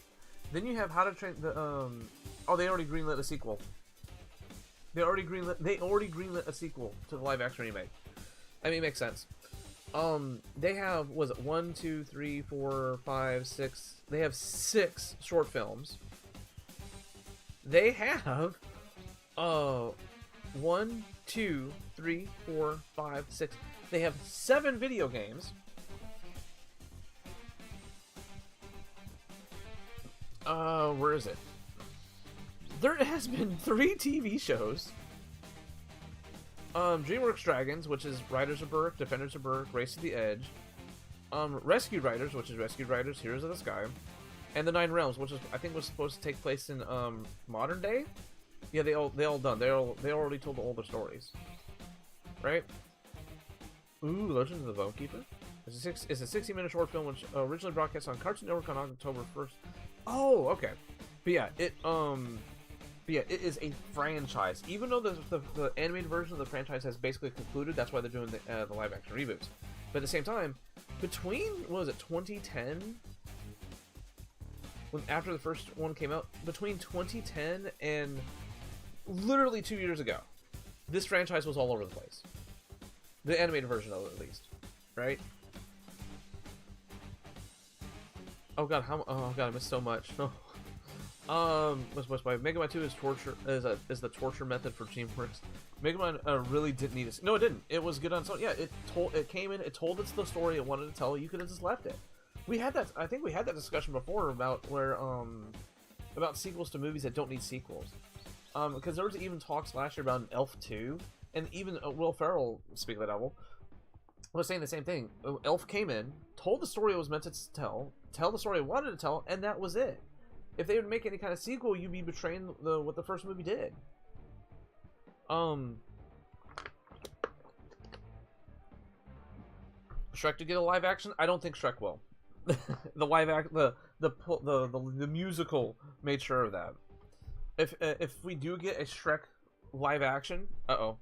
Then you have How to Train the oh, they already greenlit a sequel. They already greenlit a sequel to the live action remake. I mean, it makes sense. They have, was it 1, 2, 3, 4, 5, 6? They have 6 short films. They have 1, 2, 3, 4, 5, 6. They have 7 video games. Where is it? There has been 3 TV shows. DreamWorks Dragons, which is Riders of Berk, Defenders of Berk, Race to the Edge. Rescue Riders, which is Rescue Riders, Heroes of the Sky. And the 9 Realms, which is, I think, was supposed to take place in modern day. Yeah, they all done. They already told the older stories, right? Ooh, Legend of the Bone Keeper. It's a 60-minute short film which originally broadcast on Cartoon Network on October 1st. Oh, okay. But yeah, it is a franchise. Even though the animated version of the franchise has basically concluded, that's why they're doing the live action reboots. But at the same time, between, what was it, 2010? After the first one came out, between 2010 and literally 2 years ago, this franchise was all over the place. The animated version of it, at least, right? Oh god, I missed so much. What's by Mega Man 2 is the torture method for DreamWorks. Mega Man really didn't need it. No, it didn't. It was good on its own. Yeah, it came in. It told us the story it wanted to tell. You could have just left it. We had that. I think we had that discussion before about about sequels to movies that don't need sequels. Because there was even talks last year about an Elf 2, and even Will Ferrell, speaking of the devil, was saying the same thing. Elf came in, told the story it was meant to tell the story it wanted to tell, and that was it. If they would make any kind of sequel, you'd be betraying what the first movie did. Shrek to get a live action? I don't think Shrek will. The musical made sure of that. If we do get a Shrek live action, oh,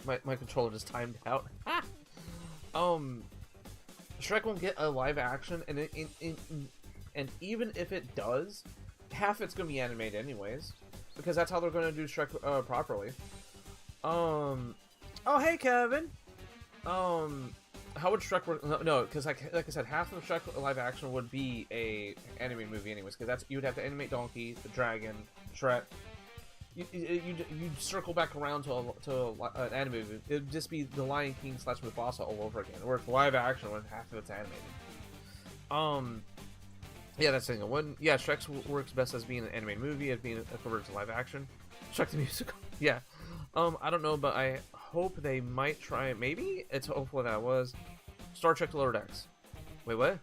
my controller just timed out. Shrek won't get a live action, and even if it does, half it's gonna be animated anyways, because that's how they're gonna do Shrek properly. Oh hey Kevin. How would Shrek work? No, because like I said, half of Shrek live action would be a animated movie anyways, because you would have to animate Donkey, the dragon, Shrek. You'd circle back around to an anime movie. It'd just be the Lion King / Mufasa all over again. Or if live action when half of it's animated. Yeah, that's the thing. Yeah, Shrek works best as being an animated movie, as being converted to live action. Shrek the musical. Yeah. I don't know, but I hope they might try. Maybe it's hopeful that it was Star Trek Lower Decks. Wait, what?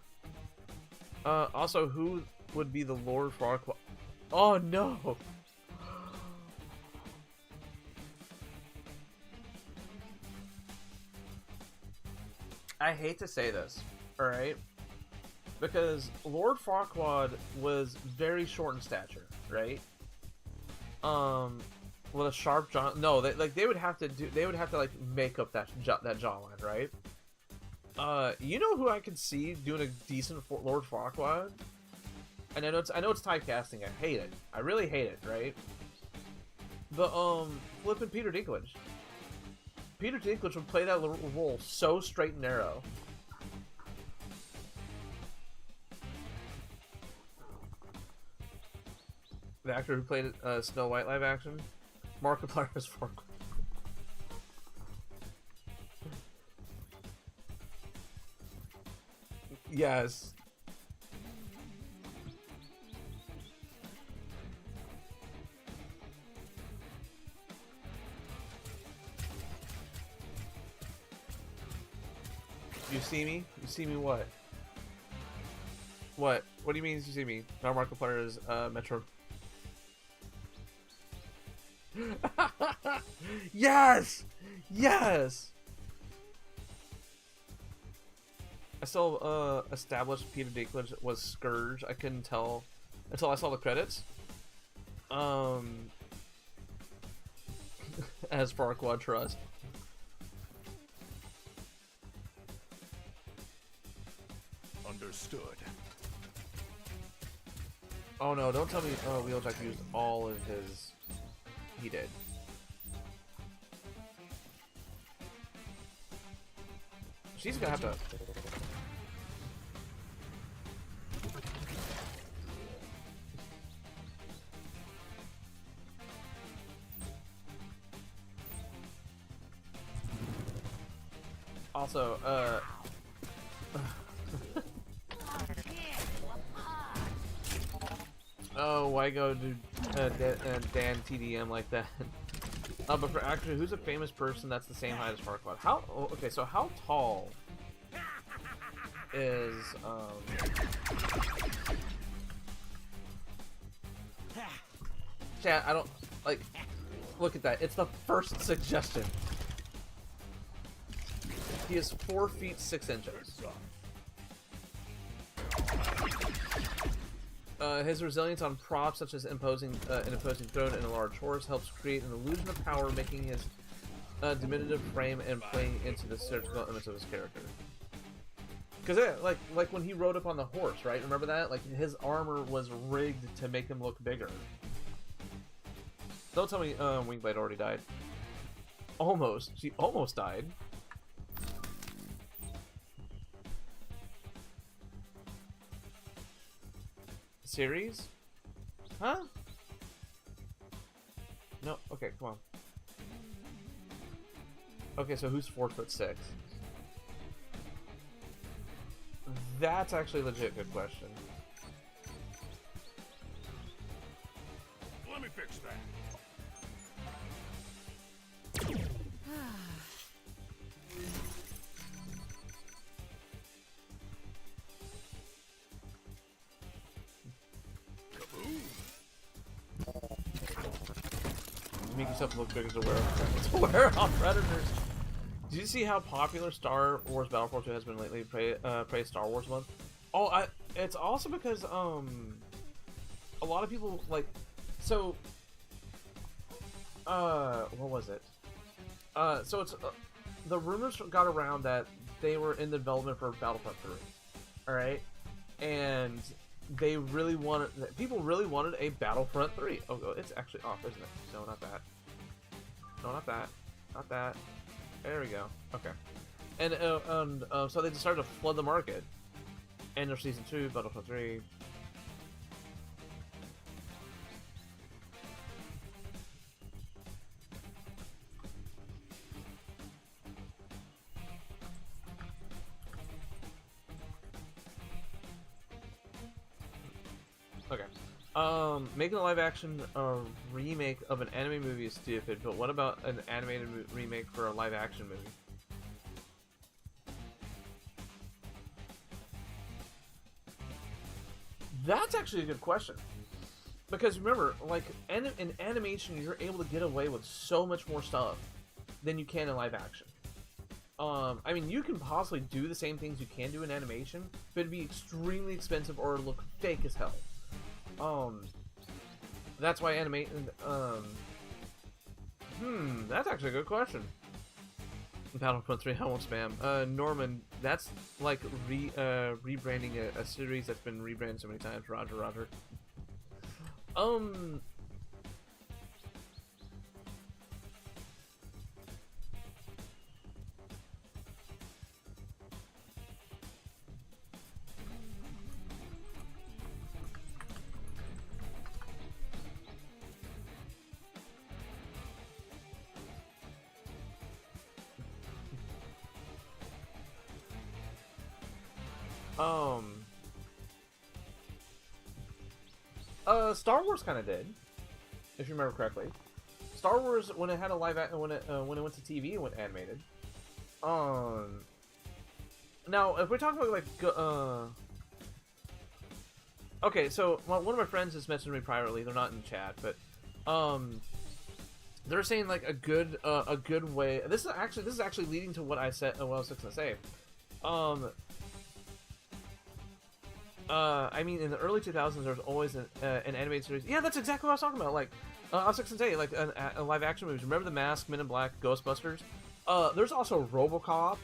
Also, who would be the Lord Farquaad? Oh no! I hate to say this, alright? Because Lord Farquaad was very short in stature, right? With a sharp jaw. No, they would have to like make up that jawline, right? You know who I could see doing a decent Lord Farquaad? And I know it's typecasting. I hate it. I really hate it, right? But flipping Peter Dinklage. Peter Dinklage would play that role so straight and narrow. The actor who played Snow White live action, Markiplier is Farquaad. Yes. You see me? You see me what? What? What do you mean you see me? Now Markiplier is Metro. Yes! Yes! I still established Peter Dinklage was Scourge. I couldn't tell until I saw the credits. As Farquaad Trust. Understood. Oh no, don't tell me Wheeljack used all of his... He did. She's gonna have to... Also, oh, why go to Dan TDM like that? But for actually, who's a famous person that's the same height as Farquaad? How? Okay, so how tall is Chat, I don't like. Look at that. It's the first suggestion. He is 4 feet 6 inches. His resilience on props such as an imposing throne and a large horse helps create an illusion of power, making his diminutive frame and playing into the surgical elements of his character. Because like when he rode up on the horse, right? Remember that? Like his armor was rigged to make him look bigger. Don't tell me Wingblade already died. Almost. She almost died. Series? Huh? No, okay, come on. Okay, so who's 4'6"? That's actually a legit good question. Let me fix that. Make yourself look big as a werewolf predators. Did you see how popular Star Wars Battlefront 2 has been lately? Praise Star Wars month. Oh, it's also because a lot of people like. So, what was it? So it's the rumors got around that they were in development for Battlefront 3. All right, and they really wanted. People really wanted a Battlefront 3. Oh, it's actually off, isn't it? No, not that. No, not that. Not that. There we go. Okay. And so they decided to flood the market. End of Season 2, Battlefront 3. Okay. Making a live-action remake of an anime movie is stupid, but what about an animated remake for a live-action movie? That's actually a good question. Because remember, like, in animation, you're able to get away with so much more stuff than you can in live action. I mean, you can possibly do the same things you can do in animation, but it'd be extremely expensive or look fake as hell. That's why animation. That's actually a good question. Battlefront 3, I won't spam. Norman, that's like rebranding a series that's been rebranded so many times. Roger, Roger. Star Wars kind of did, if you remember correctly. Star Wars, when it had a live when it went to TV, it went animated. Now if we're talking about like okay, so one of my friends has messaged me privately. They're not in chat, but they're saying like a good way. This is actually leading to what I said. What I was gonna say. I mean, in the early 2000s, there was always an animated series. Yeah, that's exactly what I was talking about. Like, I was going to say, like, a live action movies. Remember The Mask, Men in Black, Ghostbusters? There's also RoboCop.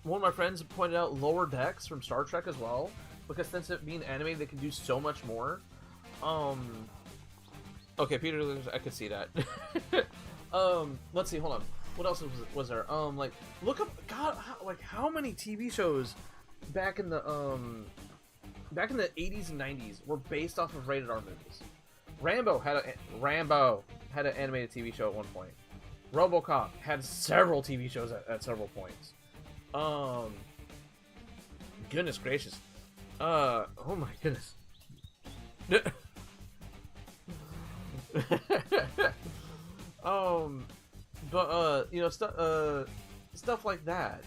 One of my friends pointed out Lower Decks from Star Trek as well, because since it being animated, they can do so much more. Okay, Peter, I could see that. Let's see, hold on. What else was there? Like, look up, God, how many TV shows back in the 80s and 90s were based off of rated R movies. Rambo had an animated TV show at one point. RoboCop had several TV shows at several points. Goodness gracious. Oh my goodness. But you know, stuff like that.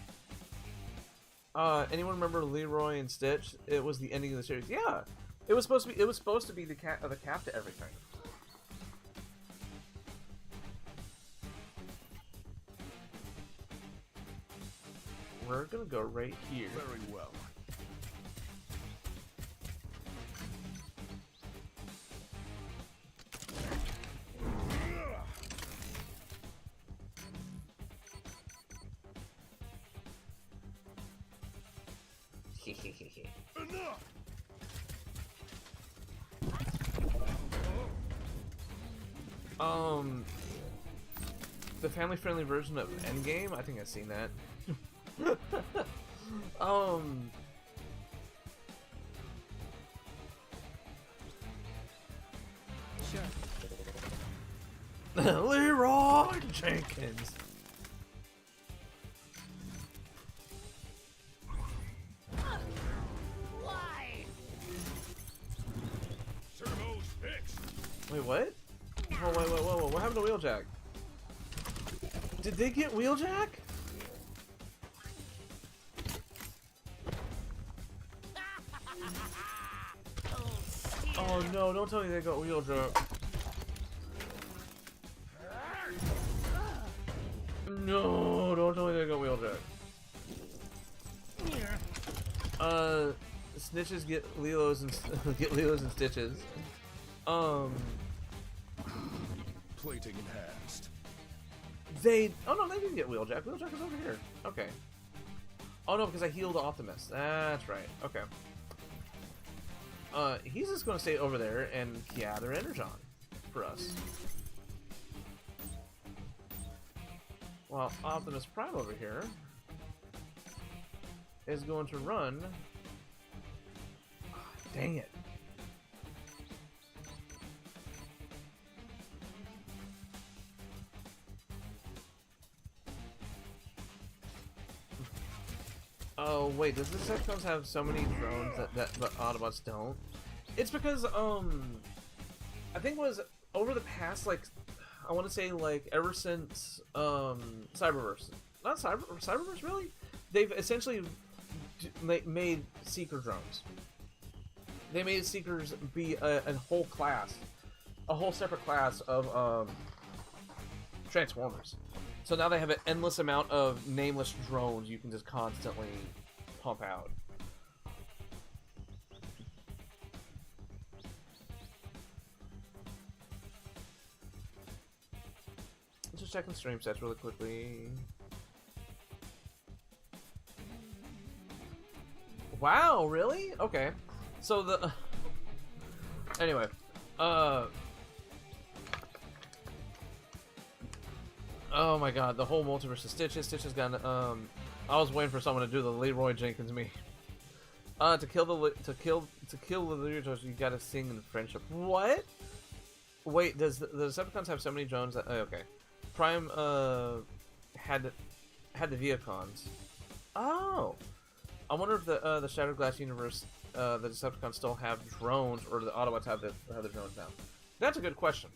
Anyone remember Leroy and Stitch? It was the ending of the series. Yeah, it was supposed to be the cap to everything. We're gonna go right here. Very well. Enough. The family-friendly version of Endgame. I think I've seen that. Sure. Leroy Jenkins. Why? Servo's fixed. Wait, what? Oh, wait, what happened to Wheeljack? Did they get Wheeljack? Oh no, don't tell me they got Wheeljack. No, don't tell me they got Wheeljack. Snitches get Lelos and Stitches. Plating enhanced. Oh no, they didn't get Wheeljack. Wheeljack is over here. Okay. Oh no, because I healed Optimus. That's right. Okay. He's just gonna stay over there and gather Energon for us. While Optimus Prime over here is going to run. Dang it. Oh wait, does this Sections have so many drones that the Autobots don't? It's because I think it was over the past, like, I want to say, like, ever since Cyberverse, not Cyberverse really, they've essentially made seeker drones. they made Seekers be a whole class, a whole separate class of Transformers. So now they have an endless amount of nameless drones you can just constantly pump out. Just checking stream stats really quickly. Wow, really? Okay. So the anyway, oh my god, the whole multiverse of Stitches. Stitches got I was waiting for someone to do the Leroy Jenkins me. To kill the Leroy, you gotta sing in friendship. What? Wait, does the Decepticons have so many drones that okay. Prime had the Viacons. Oh. I wonder if the Shattered Glass universe, the Decepticons still have drones, or the Autobots have the drones now. That's a good question.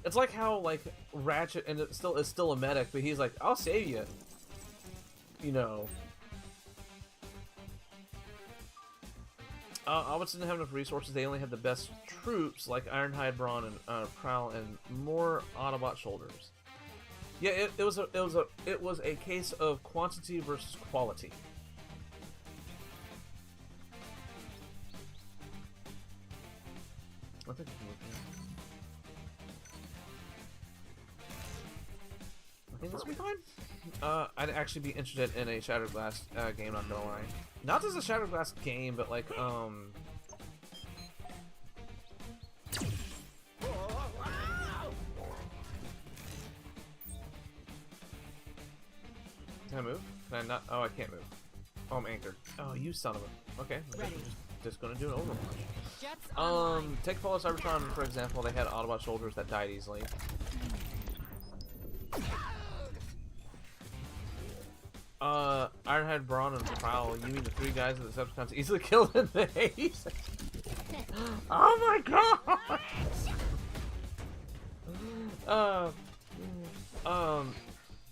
It's like how like Ratchet and is still a medic, but he's like, I'll save you. You know. Autobots didn't have enough resources. They only had the best troops like Ironhide, Brawn, and Prowl, and more Autobot shoulders. Yeah, it was a case of quantity versus quality. I think this will be fine. I'd actually be interested in a Shattered Glass game, not gonna lie. Not just a Shattered Glass game, but like Can I move? Can I not? Oh, I can't move. Oh, I'm anchored. Oh, you son of a... Okay, I'm just gonna do an Overwatch. Take Fallout Cybertron, for example. They had Autobot shoulders that died easily. Ironhide, Brawn, and Prowl. You mean the three guys that the Decepticons easily killed in the haze? Oh my god!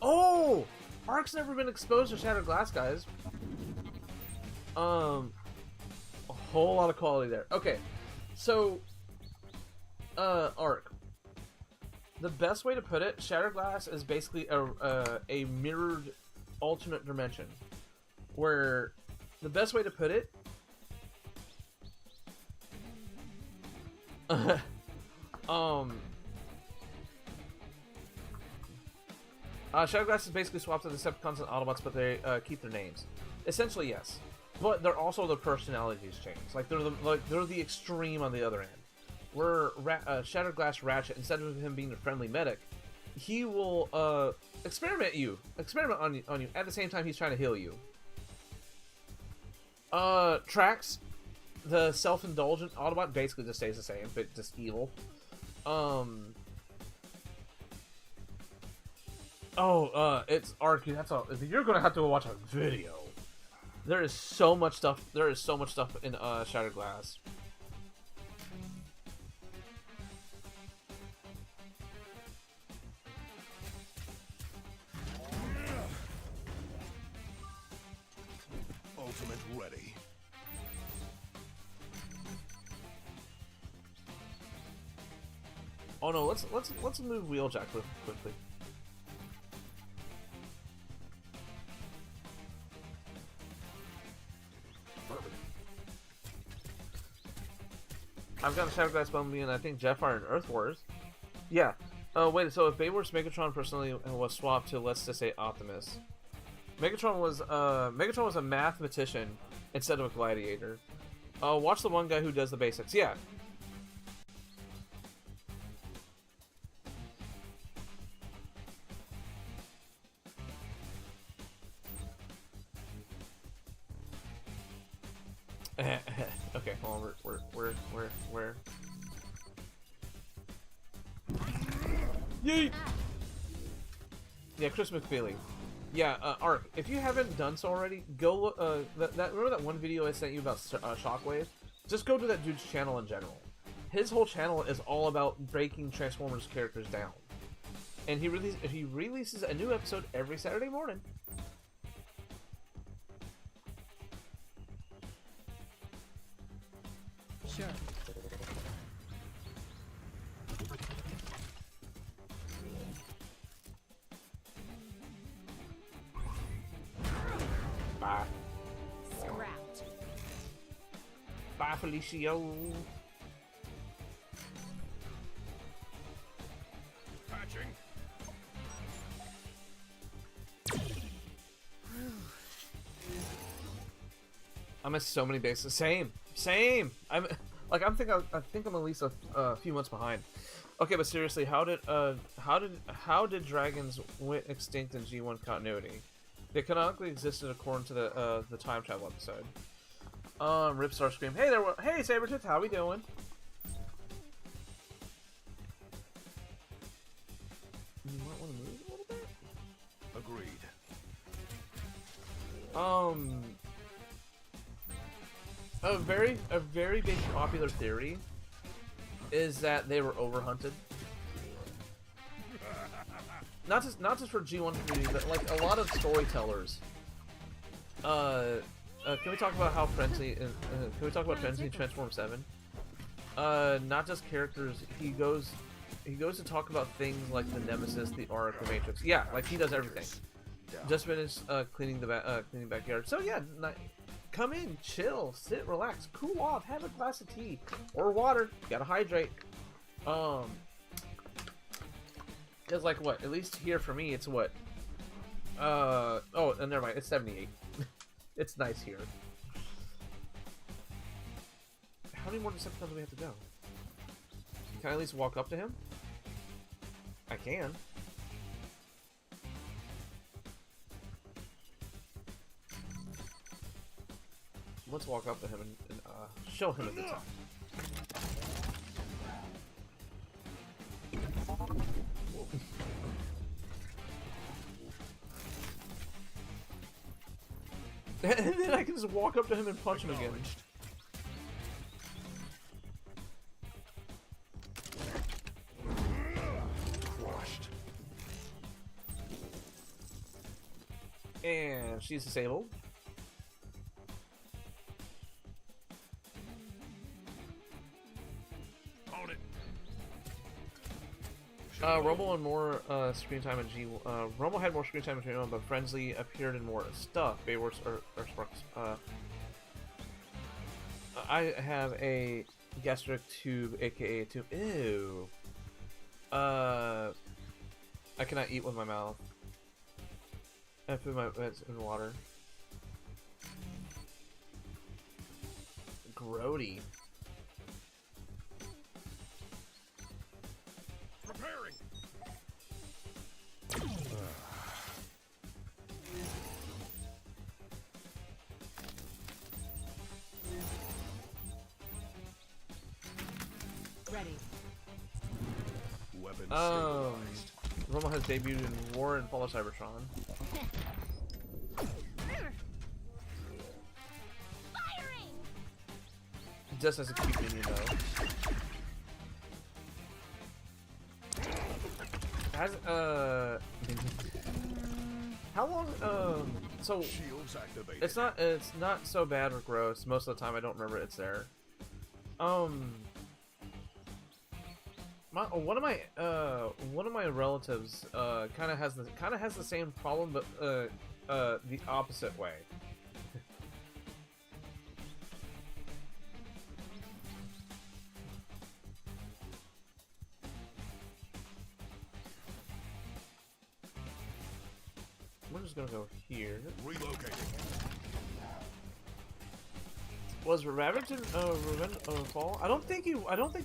Oh! Ark's never been exposed to Shattered Glass, guys. A whole lot of quality there. Okay, so, Ark. The best way to put it, Shattered Glass is basically a mirrored alternate dimension, where the best way to put it, Shattered Glass is basically swaps the Decepticons and Autobots, but they keep their names. Essentially, yes, but they're also their personalities change. Like they're the extreme on the other end. Where Shattered Glass Ratchet, instead of him being a friendly medic, he will experiment on you. At the same time, he's trying to heal you. Trax, the self-indulgent Autobot, basically just stays the same, but just evil. It's Ark. That's all. You're gonna have to watch a video. There is so much stuff. There is so much stuff in Shattered Glass. Ultimate ready. Oh no, let's move Wheeljack quickly. I've got a Shattered Glass Bumblebee, and I think Jeff are in Earth Wars. Yeah. Oh wait, so if Baywar's Megatron personally was swapped to, let's just say, Optimus, Megatron was a mathematician instead of a gladiator. Watch the one guy who does the basics. Yeah. Okay, hold on, where? Yeet! Yeah, Chris McFeely. Yeah, Ark, if you haven't done so already, go look, remember that one video I sent you about Shockwave? Just go to that dude's channel in general. His whole channel is all about breaking Transformers characters down. And he releases a new episode every Saturday morning. Sure. Bye. Scrapped. Bye, Felicio. Patching. I missed so many bases. Same. I'm like I think I'm at least a few months behind. Okay, but seriously, how did dragons went extinct in G1 continuity? They canonically existed according to the time travel episode. Ripstar Scream. Hey there, hey Sabretooth, how we doing? You might want to move a little bit. Agreed. A very big popular theory is that they were overhunted. Not just for G1 community, but like a lot of storytellers. Can we talk about how Frenzy? Can we talk about Frenzy in Transformers 7? Not just characters. He goes to talk about things like the Nemesis, the Ark, the Matrix. Yeah, like he does everything. Just finished cleaning backyard. So yeah, come in, chill, sit, relax, cool off, have a glass of tea or water. Gotta hydrate. Cause like what? At least here for me, it's what? Oh, never mind. It's 78. It's nice here. How many more Decepticons do we have to go? Can I at least walk up to him? I can. Let's walk up to him and show him a good time. And then I can just walk up to him and punch him again. Crushed. And she's disabled. On it. Rumble and more screen time in G. Rumble had more screen time in G1, but Frenzy appeared in more stuff. Bayworks or Sparks. I have a gastric tube, aka a tube. Ew. I cannot eat with my mouth. I put my it's in water. Grody. Preparing. Ready. Weapon stabilized. Roma has debuted in War and Fall of Cybertron. Firing! Just as a cute minion though. Has how long so Shields activated. it's not so bad or gross. Most of the time I don't remember it's there. One of my relatives kind of has the same problem, but the opposite way. We're just gonna go here. Relocating. Was Ravage in Fall? I don't think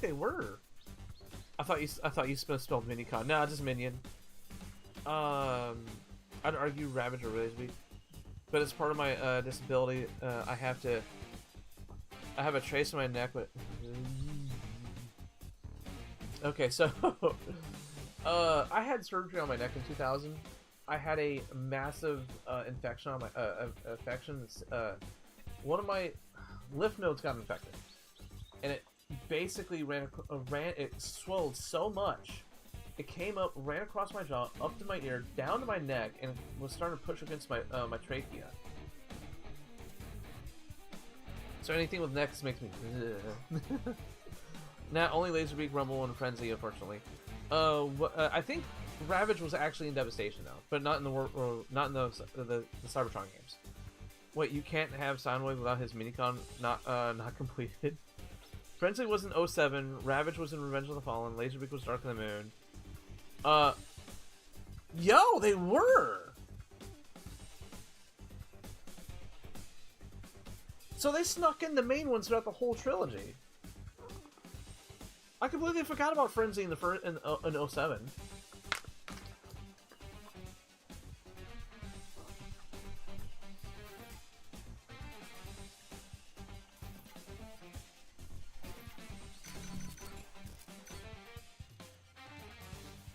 they were. I thought you spelled Minicon. Nah, just Minion. I'd argue Ravage or Razorbeak, but it's part of my disability. I have a trace in my neck, but okay. So I had surgery on my neck in 2000. I had a massive infection on my one of my lymph nodes got infected, and it basically it swelled so much, it came up, ran across my jaw, up to my ear, down to my neck, and was starting to push against my my trachea. So anything with next makes me. Now only Laserbeak, Rumble, and Frenzy, unfortunately. I think Ravage was actually in Devastation though, but not in not in the Cybertron games. Wait, you can't have Soundwave without his minicon not completed. Frenzy was in 07, Ravage was in Revenge of the Fallen, Laserbeak was Dark of the Moon. Yo, they were! So they snuck in the main ones throughout the whole trilogy. I completely forgot about Frenzy in in 07.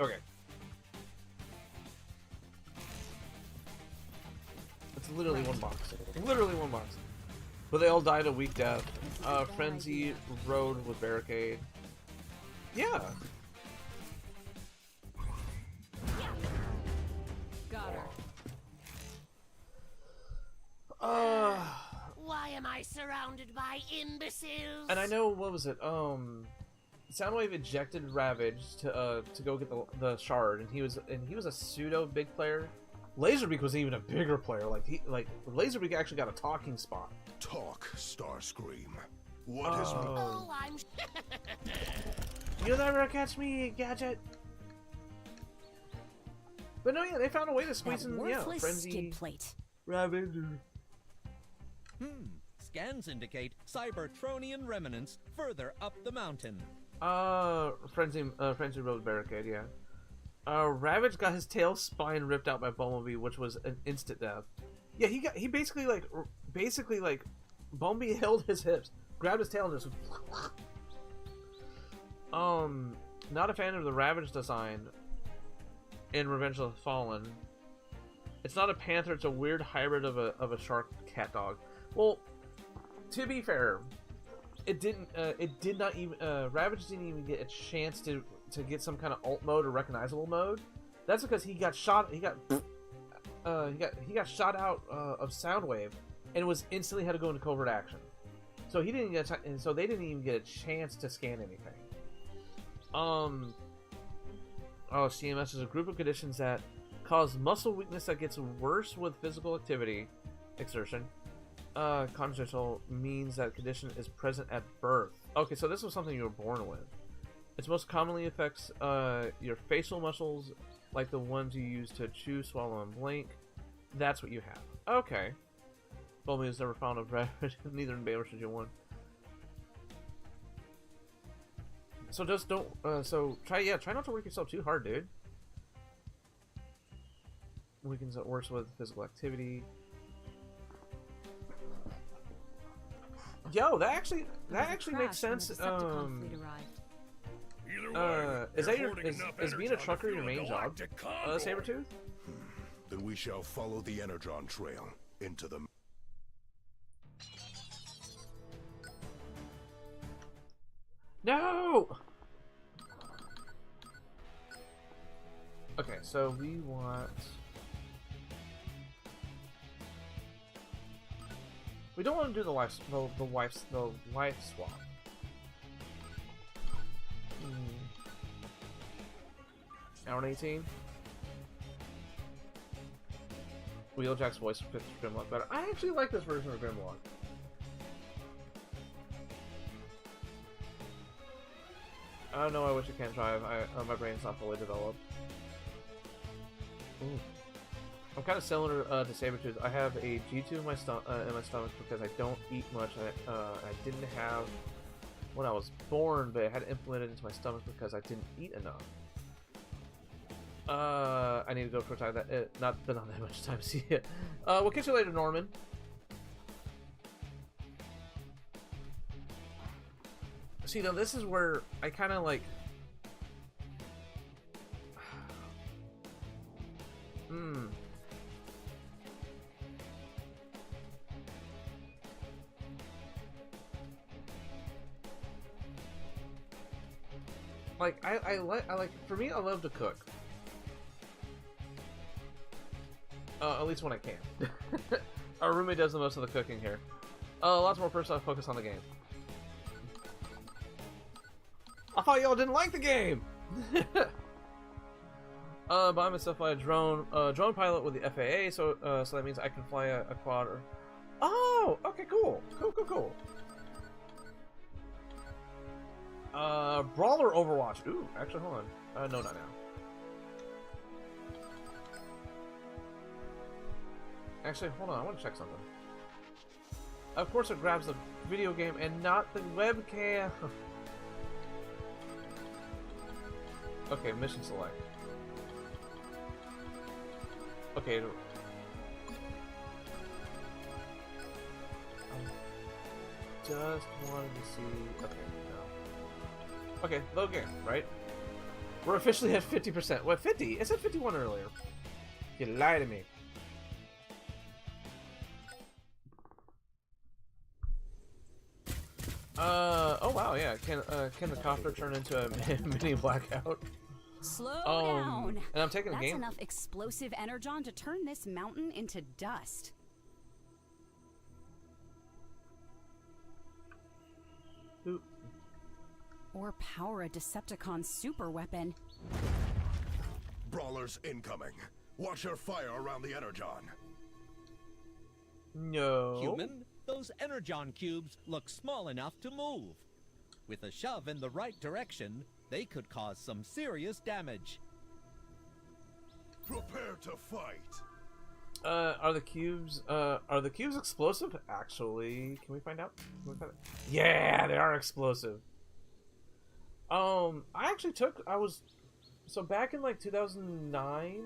Okay. It's literally one box. Literally one box. But they all died a weak death. Frenzy rode with Barricade. Yeah. Got her. Why am I surrounded by imbeciles? And I know, what was it? Soundwave ejected Ravage to go get the shard, and he was a pseudo big player. Laserbeak was even a bigger player. Like Laserbeak actually got a talking spot. Talk, Starscream. What is? Oh, I'm. You'll never catch me, Gadget. But no, yeah, they found a way to squeeze in, Frenzy, skid plate. Ravage. Scans indicate Cybertronian remnants further up the mountain. Frenzy rode Barricade, yeah. Ravage got his tail spine ripped out by Bumblebee, which was an instant death. Yeah, he basically Bumblebee held his hips, grabbed his tail, and just. Not a fan of the Ravage design in Revenge of the Fallen. It's not a panther; it's a weird hybrid of a shark cat dog. Well, to be fair, it did not even. Ravage didn't even get a chance to get some kind of alt mode or recognizable mode. That's because he got shot. He got shot out of Soundwave, and was instantly had to go into covert action. So he didn't get. And so they didn't even get a chance to scan anything. CMS is a group of conditions that cause muscle weakness that gets worse with physical activity, exertion. Congenital means that condition is present at birth. Okay, so this was something you were born with. It most commonly affects your facial muscles, like the ones you use to chew, swallow, and blink. That's what you have. Okay. Bumblebee was never found of Ravage, neither in Baylor should you one. So just don't. Try not to work yourself too hard, dude. Weakens it worse with physical activity. Yo, that actually makes sense. Is being a trucker your main job, Sabretooth? Then we shall follow the Energon Trail into the. No! Okay, so we want. We don't want to do the wife swap. Hour and 18. Wheeljack's voice fits Grimlock better. I actually like this version of Grimlock. I don't know. I wish I can't drive. My brain's not fully developed. Ooh. I'm kind of similar to Sabretooth. I have a G2 in my stomach because I don't eat much. I didn't have when I was born, but I had it implemented into my stomach because I didn't eat enough. I need to go for a time that not that much time to see it. We'll catch you later, Norman. See, now this is where I kind of like. Like I like for me, I love to cook. At least when I can. Our roommate does the most of the cooking here. Lots more personal focus on the game. I thought y'all didn't like the game! By myself, fly a drone pilot with the FAA, so that means I can fly a quad. Oh, okay, cool. Cool. Brawler Overwatch. Ooh, actually, hold on. No, not now. Actually, hold on. I want to check something. Of course, it grabs the video game and not the webcam. Okay, mission select. Okay. I just wanted to see. Okay, no. Okay, low game, right? We're officially at 50%. What, 50? It said 51 earlier. You lie to me. Oh wow, yeah. Can the copter turn into a mini blackout? Slow down. And I'm taking a That's game. enough explosive energon to turn this mountain into dust. Oop. Or power a Decepticon super weapon. Brawlers incoming. Watch your fire around the energon. No. Human, those energon cubes look small enough to move. With a shove in the right direction, they could cause some serious damage. Prepare to fight. Are the cubes explosive? Actually, can we find out? Yeah, they are explosive. So back in like 2009,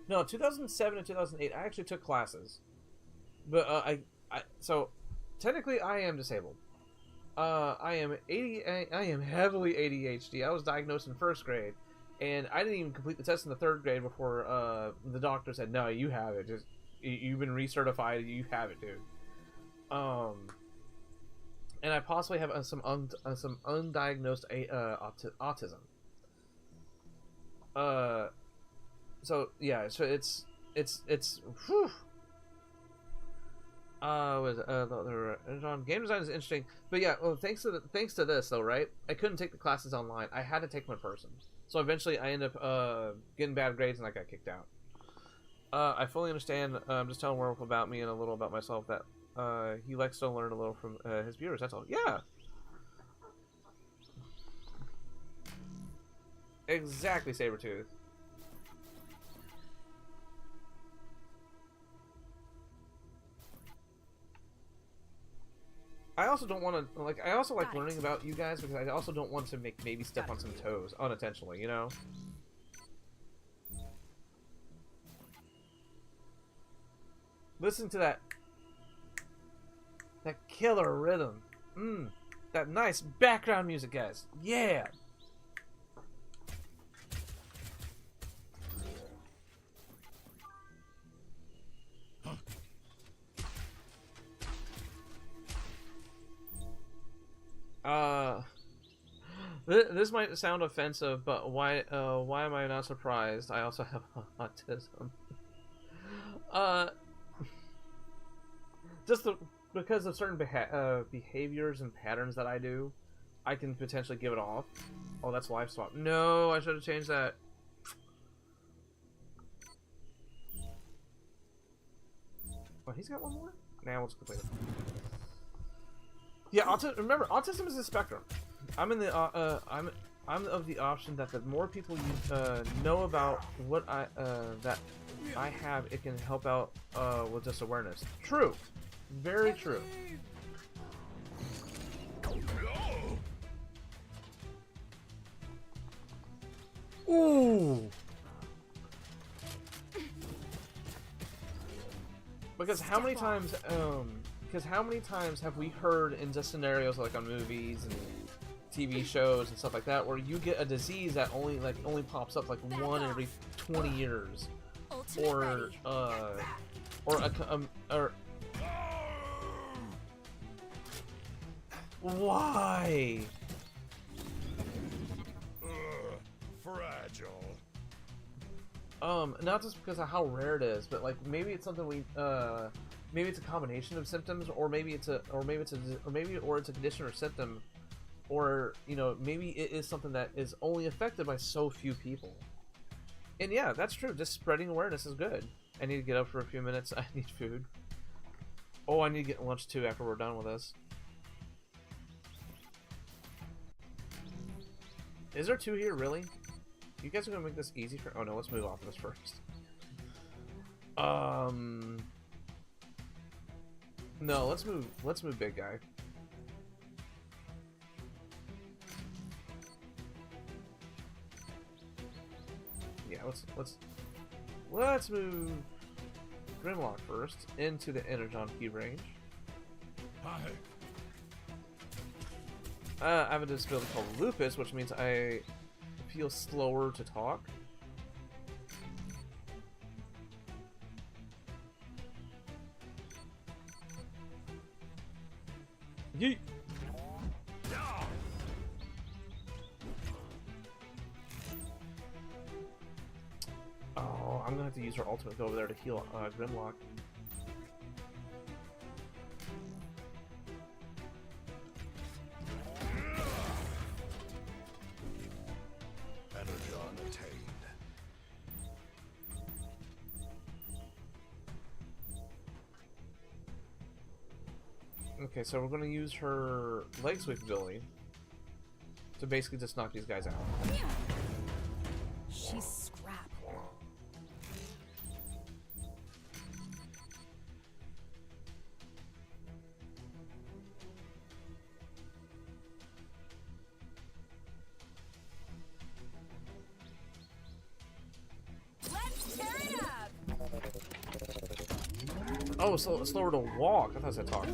no, 2007 and 2008, I actually took classes, but so technically I am disabled. I am heavily ADHD. I was diagnosed in 1st grade, and I didn't even complete the test in the 3rd grade before the doctor said, "No, you have it. Just you've been recertified. You have it, dude." And I possibly have some undiagnosed autism. So yeah, so it's whew. Game design is interesting, but yeah, well, thanks to this though, right? I couldn't take the classes online. I had to take them in person. So eventually, I ended up getting bad grades and I got kicked out. I fully understand. I'm just telling Werewolf about me and a little about myself that he likes to learn a little from his viewers. That's all. Yeah. Exactly, Sabretooth. I also don't want to, like, I also like learning about you guys because I also don't want to maybe step on some toes unintentionally, you know? Listen to that killer rhythm. That nice background music, guys. Yeah! This might sound offensive, but why am I not surprised? I also have autism. Because of certain behaviors and patterns that I do, I can potentially give it off. Oh, that's live swap. No, I should have changed that. Oh, he's got one more? Nah, let's complete it. Yeah, remember, autism is a spectrum. I'm in the I'm of the option that the more people you know about what that I have, it can help out with this awareness. True, very true. Ooh. Because how many times have we heard in just scenarios like on movies and TV shows and stuff like that where you get a disease that only pops up like one every 20 years, or why? Fragile. Not just because of how rare it is, but like maybe it's something we maybe it's a combination of symptoms, or maybe it's a condition or symptom, or you know, maybe it is something that is only affected by so few people. And yeah, that's true. Just spreading awareness is good. I need to get up for a few minutes. I need food. Oh, I need to get lunch too after we're done with this. Is there 2 here, really? You guys are gonna make this easy for... Oh no, let's move off of this first. No, let's move big guy. Yeah, let's move Grimlock first into the Energon cube range. Hi. I have a disability called lupus, which means I feel slower to talk. Yeet! Oh, I'm gonna have to use her ultimate go over there to heal Grimlock. Energon attained. Okay, so we're gonna use her leg sweep ability to basically just knock these guys out. She's scrap. Let's tear it up! Oh, so slower to walk. I thought I said talk.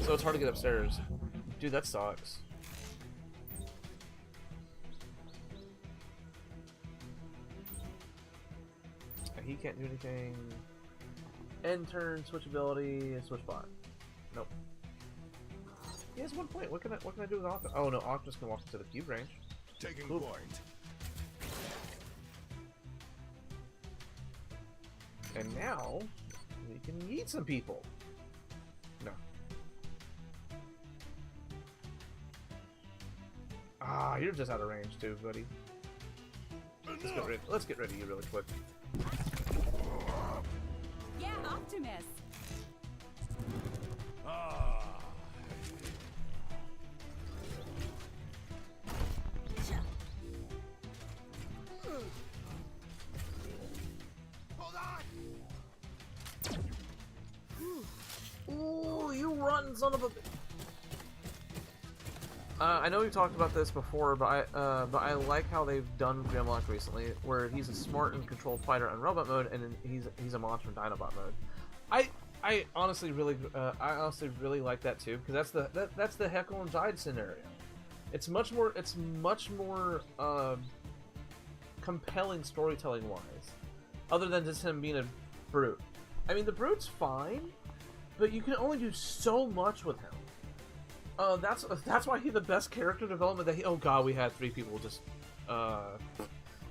So it's hard to get upstairs. Dude, that sucks. He can't do anything. End turn, switch ability, switch bot. Nope. He has 1 point. What can I do with Optimus? Oh no, Optimus can walk into the cube range. Taking Cool. point. And now we can eat some people. No. Ah, you're just out of range too, buddy. Let's get rid of you really quick. Yeah, Optimus. Ah. Hold on. Ooh, you run, son of a... I know we've talked about this before, but I like how they've done Grimlock recently, where he's a smart and controlled fighter in robot mode, and then he's a monster in Dinobot mode. I honestly really like that too, because that's the Heckle and Jide scenario. It's much more compelling storytelling wise, other than just him being a brute. I mean, the brute's fine, but you can only do so much with him. That's why he's the best character development that he... Oh god, we had 3 people just...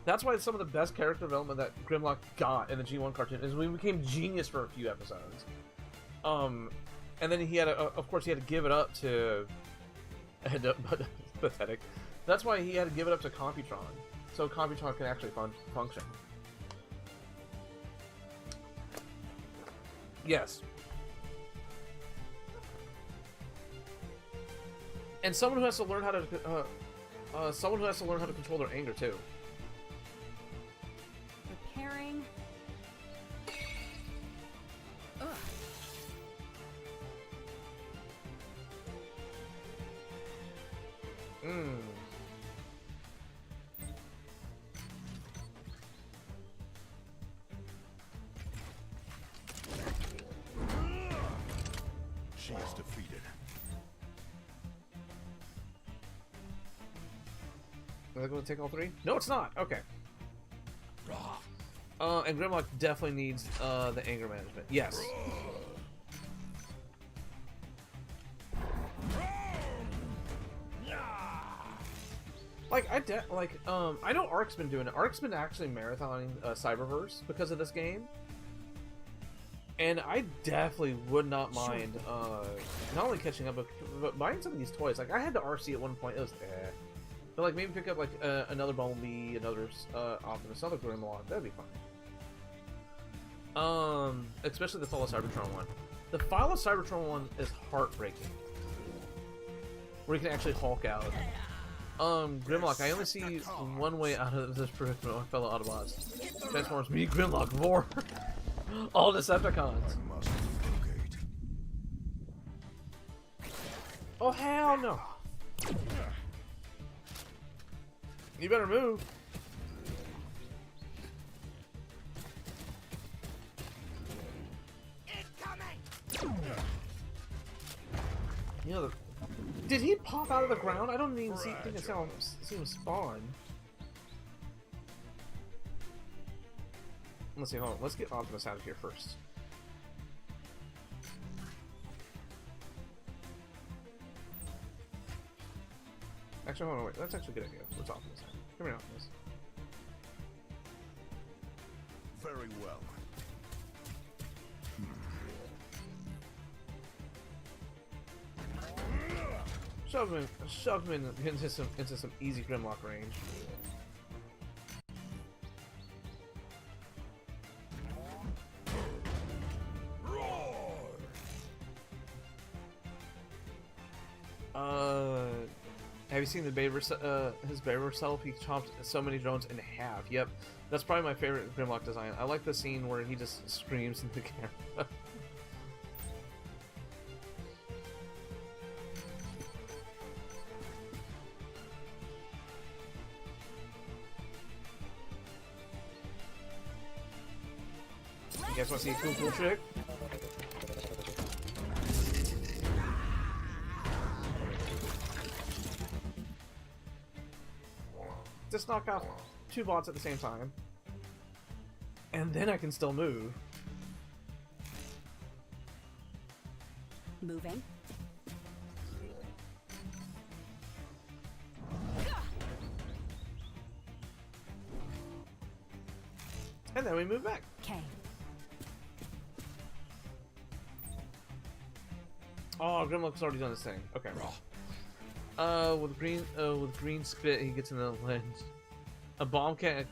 That's why some of the best character development that Grimlock got in the G1 cartoon is when he became genius for a few episodes. And then he had of course he had to give it up to... pathetic. That's why he had to give it up to Computron, so Computron can actually function. Yes. And someone who has to learn how to control their anger too. Repairing. Ugh. She is defeated. Are they going to take all 3? No, it's not. Okay. And Grimlock definitely needs the anger management. Yes. Like I know Ark's been doing it. Ark's been actually marathoning Cyberverse because of this game. And I definitely would not mind, not only catching up, but buying some of these toys. Like, I had the RC at one point, it was but, like, maybe pick up, like, another Bumblebee, another Optimus, another Grimlock, that'd be fun. Especially the Fall of Cybertron one. The Fall of Cybertron one is heartbreaking. Where you can actually Hulk out. Grimlock, I only see one way out of this predicament, my fellow Autobots. Transformers, me, Grimlock, Vor. All Decepticons. Oh, hell no. You better move. You know, did he pop out of the ground? I don't even think I see him spawn. Let's see, hold on. Let's get Optimus out of here first. Actually, hold on, wait. That's actually a good idea. Let's Optimus out. Come here, Optimus. Very well. Shove him into some easy Grimlock range. Have you seen the his Baber self? He chopped so many drones in half. Yep, that's probably my favorite Grimlock design. I like the scene where he just screams into the camera. You guys want to see a cool trick? Just knock out 2 bots at the same time. And then I can still move. Moving. And then we move back. Okay. Oh, Grimlock's already done this thing. Okay. With green spit, he gets in the lens. A bomb can't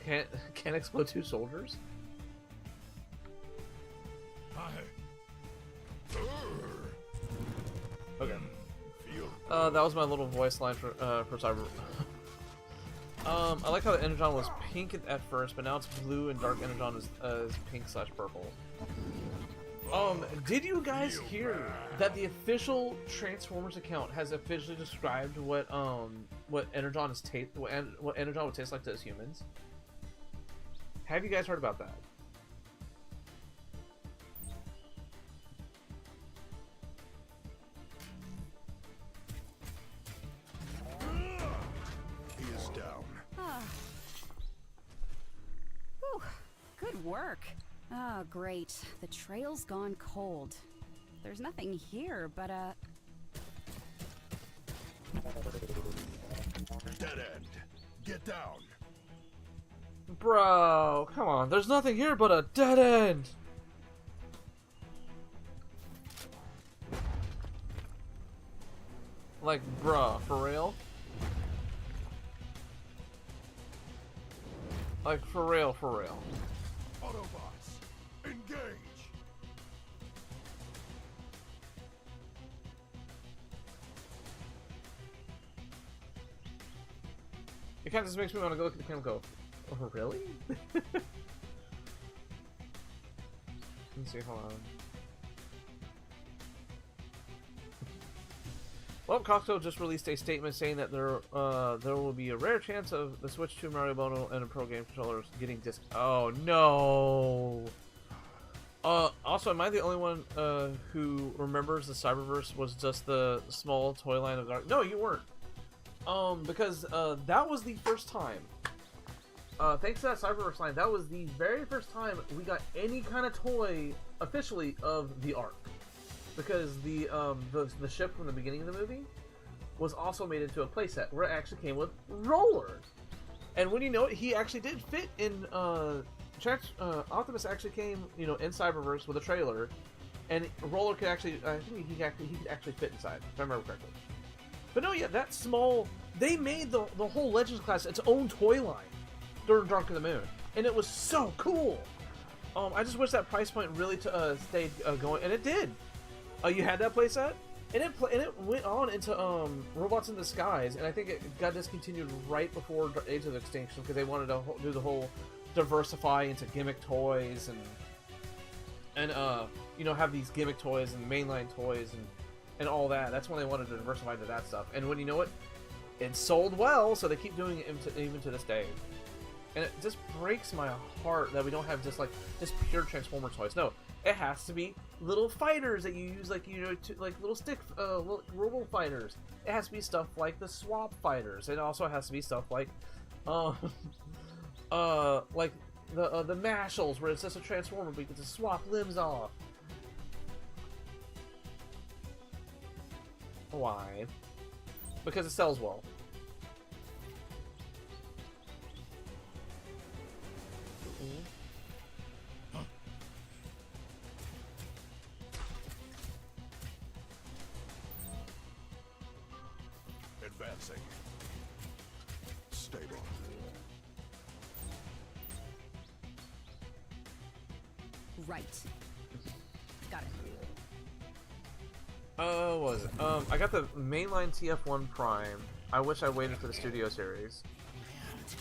explode 2 soldiers. Okay. That was my little voice line for Cyber. I like how the Energon was pink at first, but now it's blue and Dark Energon is pink/purple. Did you guys hear that the official Transformers account has officially described what Energon what Energon would taste like to us humans? Have you guys heard about that? He is down. Whew. Good work. Oh, great. The trail's gone cold. There's nothing here, but, Dead end. Get down. Bro, come on. There's nothing here but a dead end. Like, bruh, for real? Like, for real, for real. Autobots, engage. It kind of just makes me want to go look at the camera and go, oh, really? Let me see, hold on. Well, Costco just released a statement saying that there will be a rare chance of the Switch 2 Mario Bundle and a Pro Game controllers getting disc. Oh no! Also, am I the only one who remembers the Cyberverse was just the small toy line of Dark? No, you weren't. Because that was the first time. Thanks to that Cyberverse line, that was the very first time we got any kind of toy officially of the Ark. Because the ship from the beginning of the movie was also made into a playset where it actually came with rollers. And when you know it, he actually did fit in Optimus actually came, you know, in Cyberverse with a trailer, and Roller could actually, I think he could actually fit inside, if I remember correctly. But no, yeah, that small, they made the whole Legends class its own toy line during Dark of the Moon, and it was so cool. I just wish that price point really stayed going, and it did. You had that playset, and it went on into Robots in Disguise, and I think it got discontinued right before Age of Extinction because they wanted to do the whole diversify into gimmick toys and you know, have these gimmick toys and mainline toys and all that. That's when they wanted to diversify to that stuff. And when you know it sold well, so they keep doing it even to this day. And it just breaks my heart that we don't have just pure Transformer toys. No, it has to be little fighters that you use, like, you know, like little stick little robo fighters. It has to be stuff like the swap fighters. It also has to be stuff like like the Mashals, where it's just a Transformer but you get to swap limbs off. Why? Because it sells well. Advancing. Stable. Right. Got it. What was it? I got the mainline TF1 Prime. I wish I waited for the Studio Series.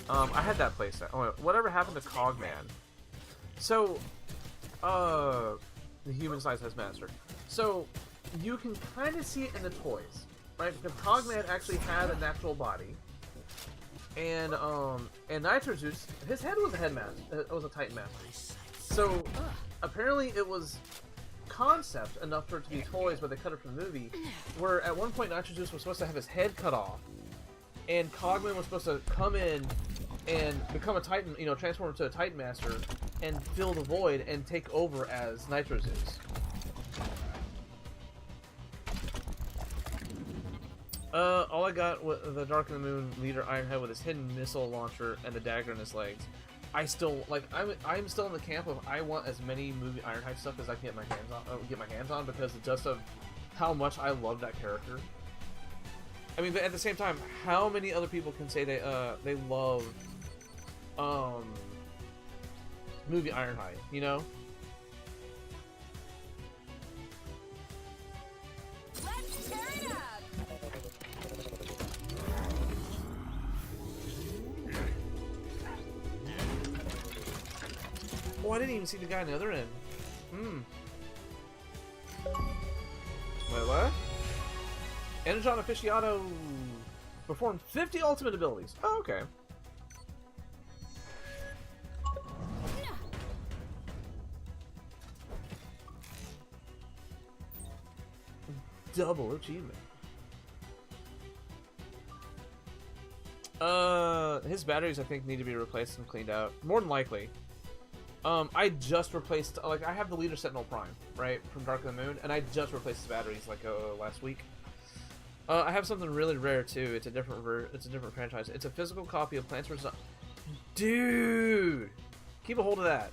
I had that playset. Oh, whatever happened to Cogman? So, the human size has mastered. So, you can kind of see it in the toys, right? Because Cogman actually had a natural body, and Nitro Zeus, his head was a head mask. It was a Titan mask. So, apparently, it was concept enough for it to be toys, but they cut it from the movie. Where at one point, Nitro Zeus was supposed to have his head cut off, and Cogman was supposed to come in and become a Titan, you know, transform into a Titan Master and fill the void and take over as Nitro Zeus. All I got with the Dark of the Moon leader Ironhead with his hidden missile launcher and the dagger in his legs. I still like. I'm still in the camp of I want as many movie Ironhide stuff as I can get my hands on because just of how much I love that character. I mean, but at the same time, how many other people can say they love movie Ironhide? You know. Let's tear it up. Oh, I didn't even see the guy on the other end. Wait, what? Energon Aficionado performed 50 ultimate abilities. Oh, okay. Double achievement. His batteries, I think, need to be replaced and cleaned out. More than likely. I just replaced, like, I have the Leader Sentinel Prime, right, from Dark of the Moon, and I just replaced his batteries, like, last week. I have something really rare, too. It's a different franchise. It's a physical copy of Plants vs. Dude! Keep a hold of that.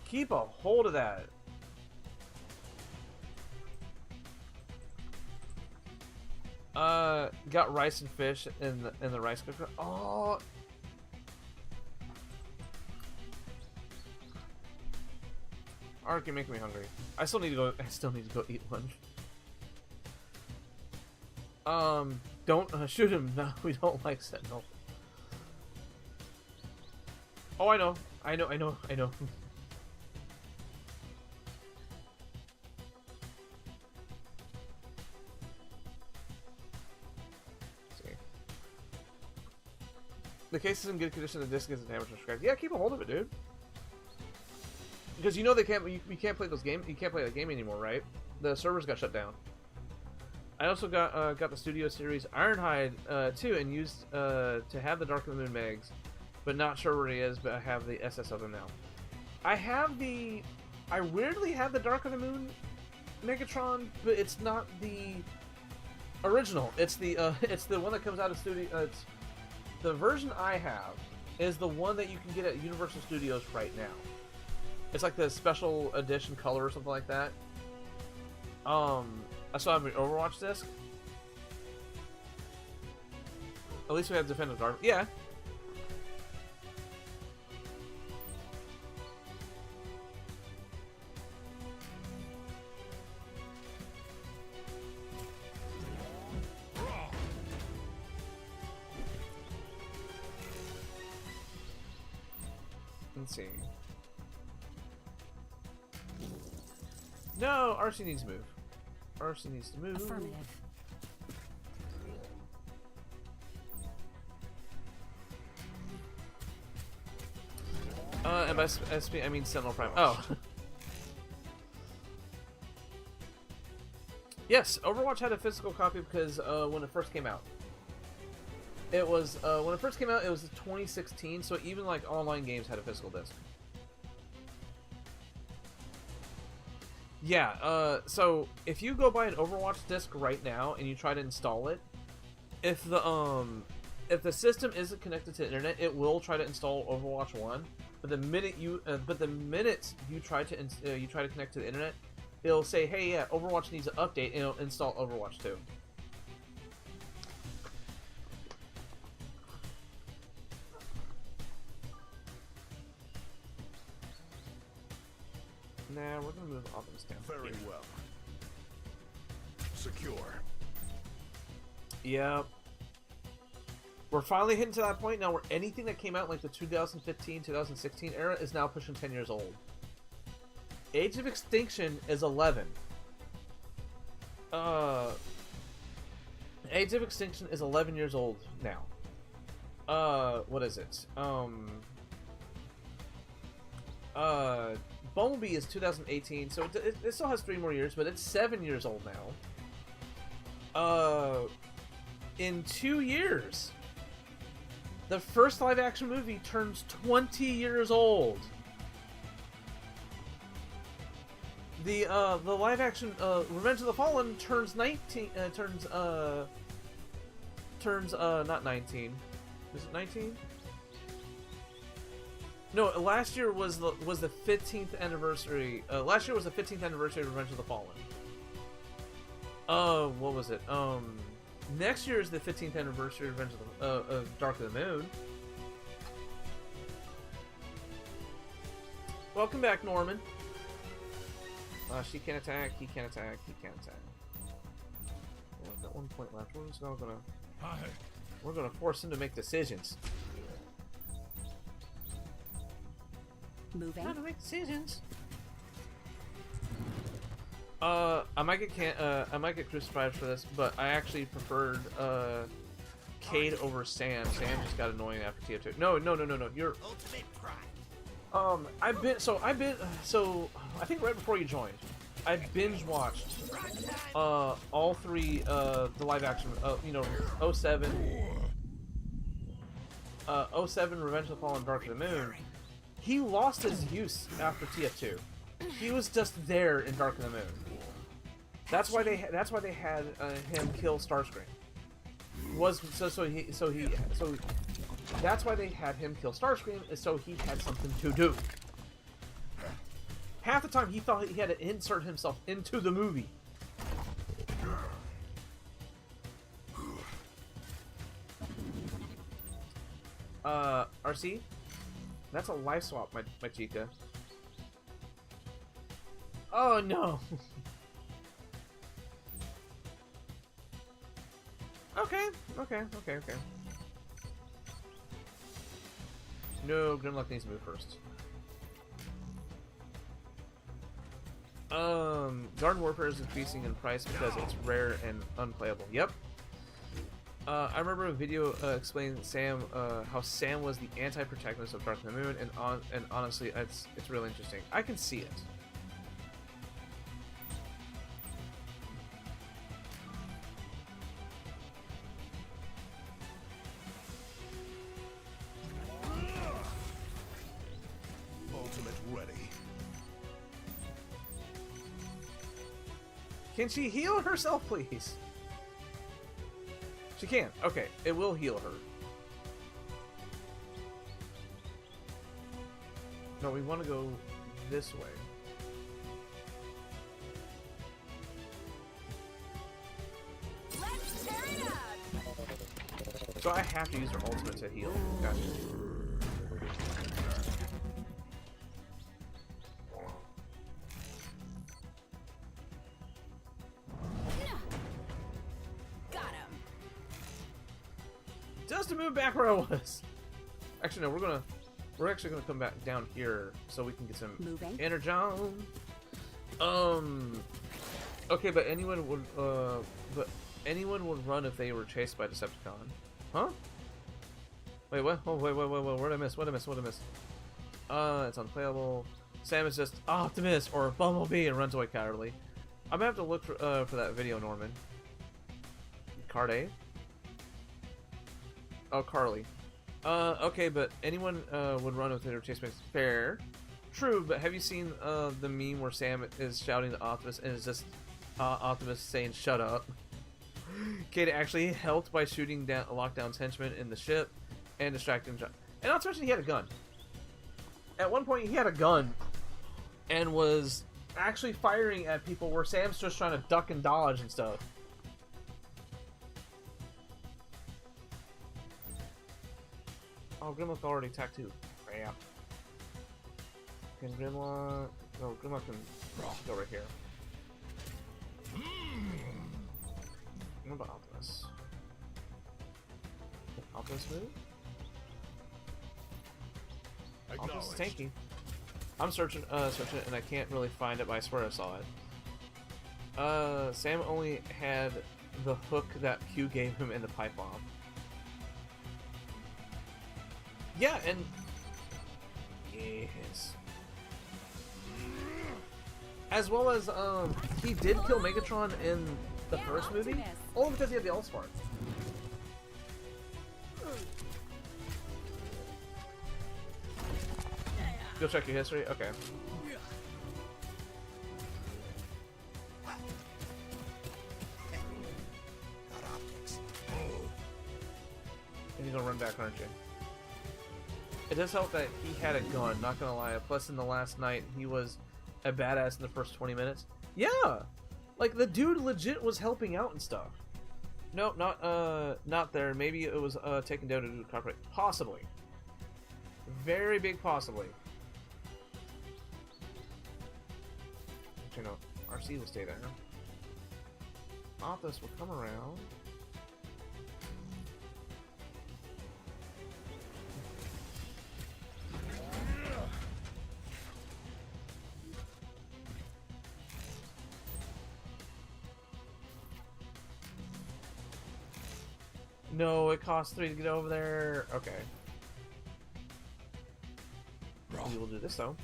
Keep a hold of that. Got rice and fish in the rice cooker. Oh! Ark, you're making me hungry. I still need to go eat lunch. Don't shoot him. No, we don't like Sentinel. Oh, I know. See. The case is in good condition. The disc isn't damaged or scratched. Yeah, keep a hold of it, dude. Because you know you can't play those games. You can't play that game anymore, right? The servers got shut down. I also got the Studio Series Ironhide too, and used to have the Dark of the Moon Megs, but not sure where he is. But I have the SS of him now. I weirdly have the Dark of the Moon Megatron, but it's not the original. It's the one that comes out of Studio. It's the version I have is the one that you can get at Universal Studios right now. It's like the special edition color or something like that. I still have an Overwatch disc. At least we have Defender Guard. Yeah. Let's see. No, RC needs to move. RC needs to move. Affirmative. And by SP I mean Sentinel Prime. Oh. Yes, Overwatch had a physical copy because when it first came out. It was when it first came out. It was 2016, so even like online games had a physical disc. Yeah. So if you go buy an Overwatch disc right now and you try to install it, if the system isn't connected to the internet, it will try to install Overwatch 1. But the minute you try to connect to the internet, it'll say, "Hey, yeah, Overwatch needs an update," and it'll install Overwatch 2. Nah, we're gonna move off of this camp. Very well. Secure. Yep. We're finally hitting to that point now where anything that came out in like the 2015, 2016 era is now pushing 10 years old. Age of Extinction is 11. Age of Extinction is 11 years old now. What is it? Bumblebee is 2018, so it still has 3 more years, but it's 7 years old now. In 2 years, the first live-action movie turns 20 years old. The live-action Revenge of the Fallen turns 19. Not 19. Is it 19? No, last year was the 15th anniversary. Last year was the 15th anniversary of Revenge of the Fallen. What was it? Next year is the 15th anniversary of Revenge of Dark of the Moon. Welcome back, Norman. She can't attack. He can't attack. He can't attack. Yeah, we've got 1 point left. We're just we're gonna force him to make decisions. Moving. How to make decisions. I might get crucified for this, but I actually preferred Cade over Sam. Sam just got annoying after TF2. No. You're Ultimate pride. I think right before you joined, I binge watched all 3 the live action 07 Revenge of the Fallen, Dark of the Moon. He lost his use after TF2. He was just there in Dark of the Moon. That's why they had him kill Starscream. That's why they had him kill Starscream, is so he had something to do. Half the time he thought he had to insert himself into the movie. RC? That's a life swap, my chica. Oh no! Okay. No, Grimlock needs to move first. Garden Warfare is increasing in price because it's rare and unplayable. Yep. I remember a video explaining Sam, how Sam was the anti-protagonist of Dark of the Moon, and honestly, it's really interesting. I can see it. Ultimate ready. Can she heal herself, please? She can. Okay, it will heal her. No, we want to go this way. Let's tear it up. So I have to use her ultimate to heal. Gotcha. Got him. Just to move back where I was. Actually, no. We're actually gonna come back down here so we can get some Moving. energon. Okay, but anyone would run if they were chased by Decepticon. Huh? Wait, what? Oh, wait, what'd I miss? It's unplayable. Sam is just Optimus or Bumblebee and runs away cowardly. I'm gonna have to look for that video, Norman. Card A? Oh, Carly. Okay, but anyone would run if they were chased by fair. True, but have you seen the meme where Sam is shouting to Optimus and it's just Optimus saying "shut up"? Kate actually helped by shooting down Lockdown's henchmen in the ship and distracting John. And not to mention he had a gun. At one point he had a gun and was actually firing at people where Sam's just trying to duck and dodge and stuff. Oh, Grimlock already attacked too. Yeah. Can Grimlock... No, Grimlock can go right here. What about Optimus? Optimus move? Optimus is tanky. I'm searching it and I can't really find it, but I swear I saw it. Sam only had the hook that Q gave him in the pipe bomb. Yeah, and yes, as well as he did kill Megatron in the first movie, only because he had the Allspark. Go check your history. Okay. And you're gonna run back, aren't you? It does help that he had a gun, not gonna lie. Plus, in the last night, he was a badass in the first 20 minutes. Yeah! Like, the dude legit was helping out and stuff. No, not there. Maybe it was taken down to do copyright. Possibly. Very big possibly. Actually, no. RC will stay there. Optimus will come around. No, it costs 3 to get over there. Okay. We will do this though.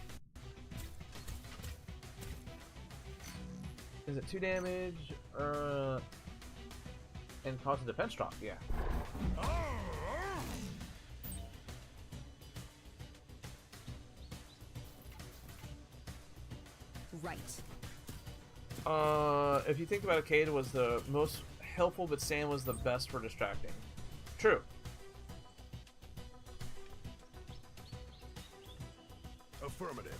Is it 2 damage? And cause a defense drop? Yeah. Right. If you think about it, Cade was the most helpful, but Sam was the best for distracting. True. Affirmative.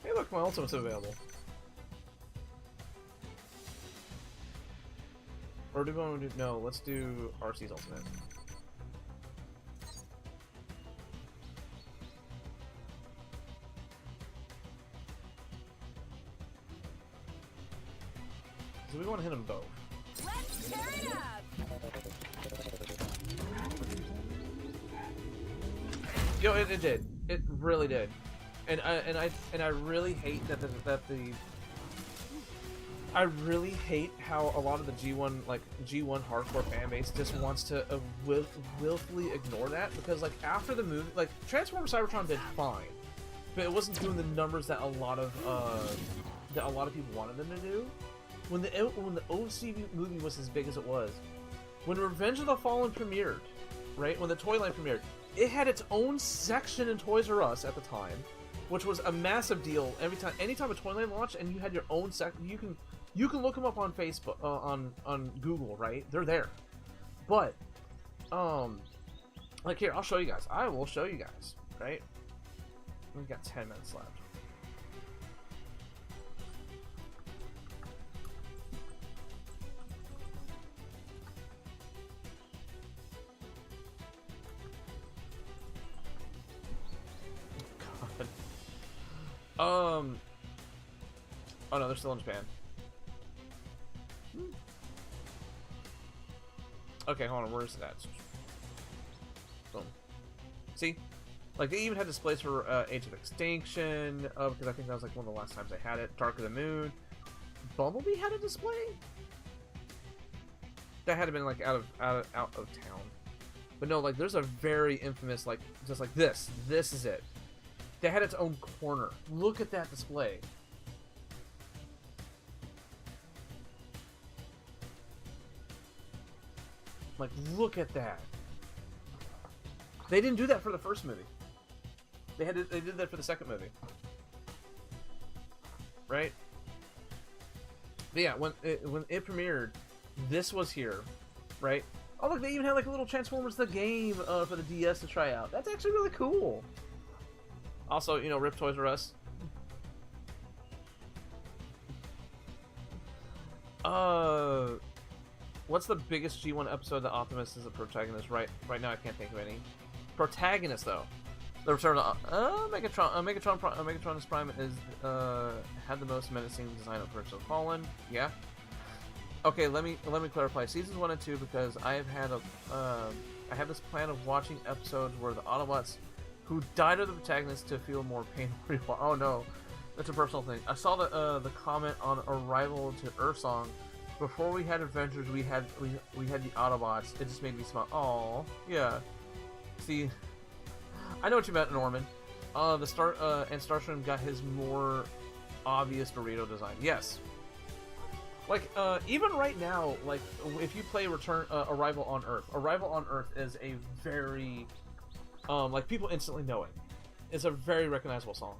Hey, look, my ultimate's available. Or do we want to do... No, let's do RC's ultimate. So we want to hit them both. Let's tear it up. Yo, it did. It really did. And I really hate that I really hate how a lot of the G1 hardcore fan base just wants to willfully ignore that, because like after the movie, like Transformers Cybertron did fine, but it wasn't doing the numbers that a lot of people wanted them to do. When the OC movie was as big as it was, when Revenge of the Fallen premiered, right, when the toy line premiered, it had its own section in Toys R Us at the time, which was a massive deal. Anytime a toy line launched and you had your own section, you can look them up on Facebook, on Google, right? They're there. But Like, here, I'll show you guys. I will show you guys, right? We've got 10 minutes left. God. Oh no, they're still in Japan. Okay, hold on, where's that? Boom. See? Like, they even had displays for Age of Extinction, because I think that was like one of the last times they had it. Dark of the Moon. Bumblebee had a display? That had to been like out of town. But no, like, there's a very infamous, like, just like this. This is it. They had its own corner. Look at that display. Like, look at that. They didn't do that for the first movie. They did that for the second movie. Right? But yeah, when it premiered, this was here, right? Oh look, they even had like a little Transformers the game for the DS to try out. That's actually really cool. Also, you know, Rip Toys R Us. What's the biggest G1 episode that Optimus is a protagonist? Right now, I can't think of any. Protagonist though. The Return of Megatronus Prime is had the most menacing design of Prince of Fallen. Yeah. Okay, let me clarify. Seasons 1 and 2 because I have this plan of watching episodes where the Autobots who died are the protagonists to feel more pain. Oh no, that's a personal thing. I saw the comment on Arrival to Earth song. Before we had Avengers, we had the Autobots. It just made me smile. Oh, yeah. See, I know what you meant, Norman. Starscream got his more obvious Dorito design. Yes. Like, even right now, like, if you play Arrival on Earth is a very, like, people instantly know it. It's a very recognizable song.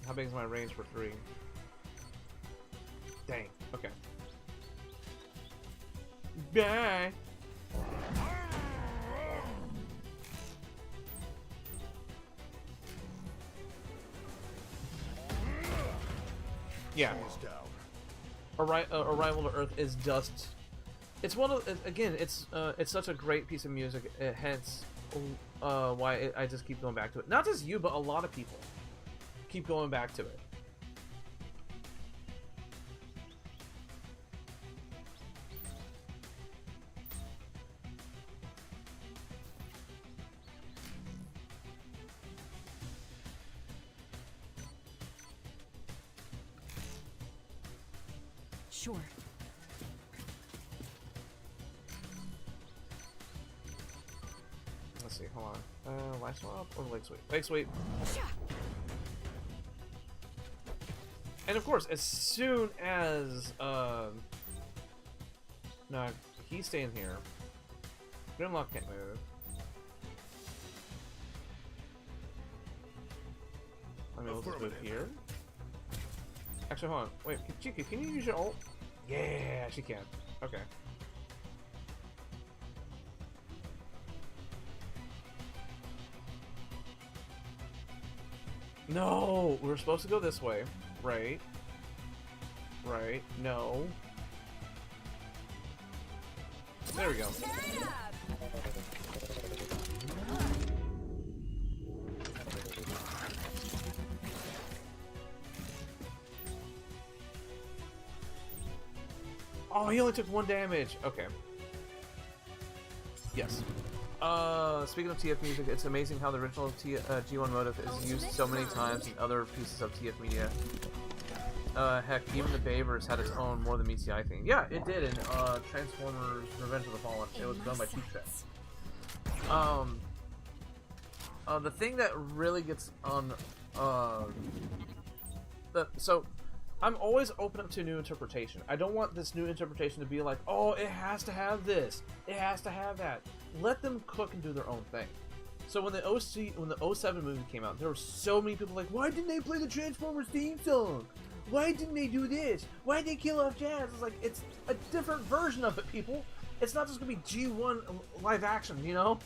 How big is my range for 3? Dang. Okay. Bye. Yeah. Arrival to Earth is just. It's one of again. It's such a great piece of music. Hence, why I just keep going back to it. Not just you, but a lot of people keep going back to it. Sure. Let's see, hold on. Light swap or leg sweep? Leg sweep. And of course, as soon as no, he's staying here. Grimlock can't move. I mean, we'll just move here. Actually, hold on. Wait, Chica, can you use your ult? Yeah, she can. Okay. No, we were supposed to go this way. Right. Right. No. There we go. Oh, he only took 1 damage. Okay. Yes. Speaking of TF music, it's amazing how the original G1 motive is used so many times in other pieces of TF media. Heck, even the Babers had its own more than meets the eye thing. Yeah, it did in Transformers Revenge of the Fallen. It was done by Cheap Shot. The thing that really gets on so I'm always open up to new interpretation. I don't want this new interpretation to be like, oh, it has to have this, it has to have that. Let them cook and do their own thing. So when the 07 movie came out, there were so many people like, why didn't they play the Transformers theme song? why didn't they do this? Why'd they kill off Jazz? It's like, it's a different version of it, people. It's not just gonna be G1 live action, you know?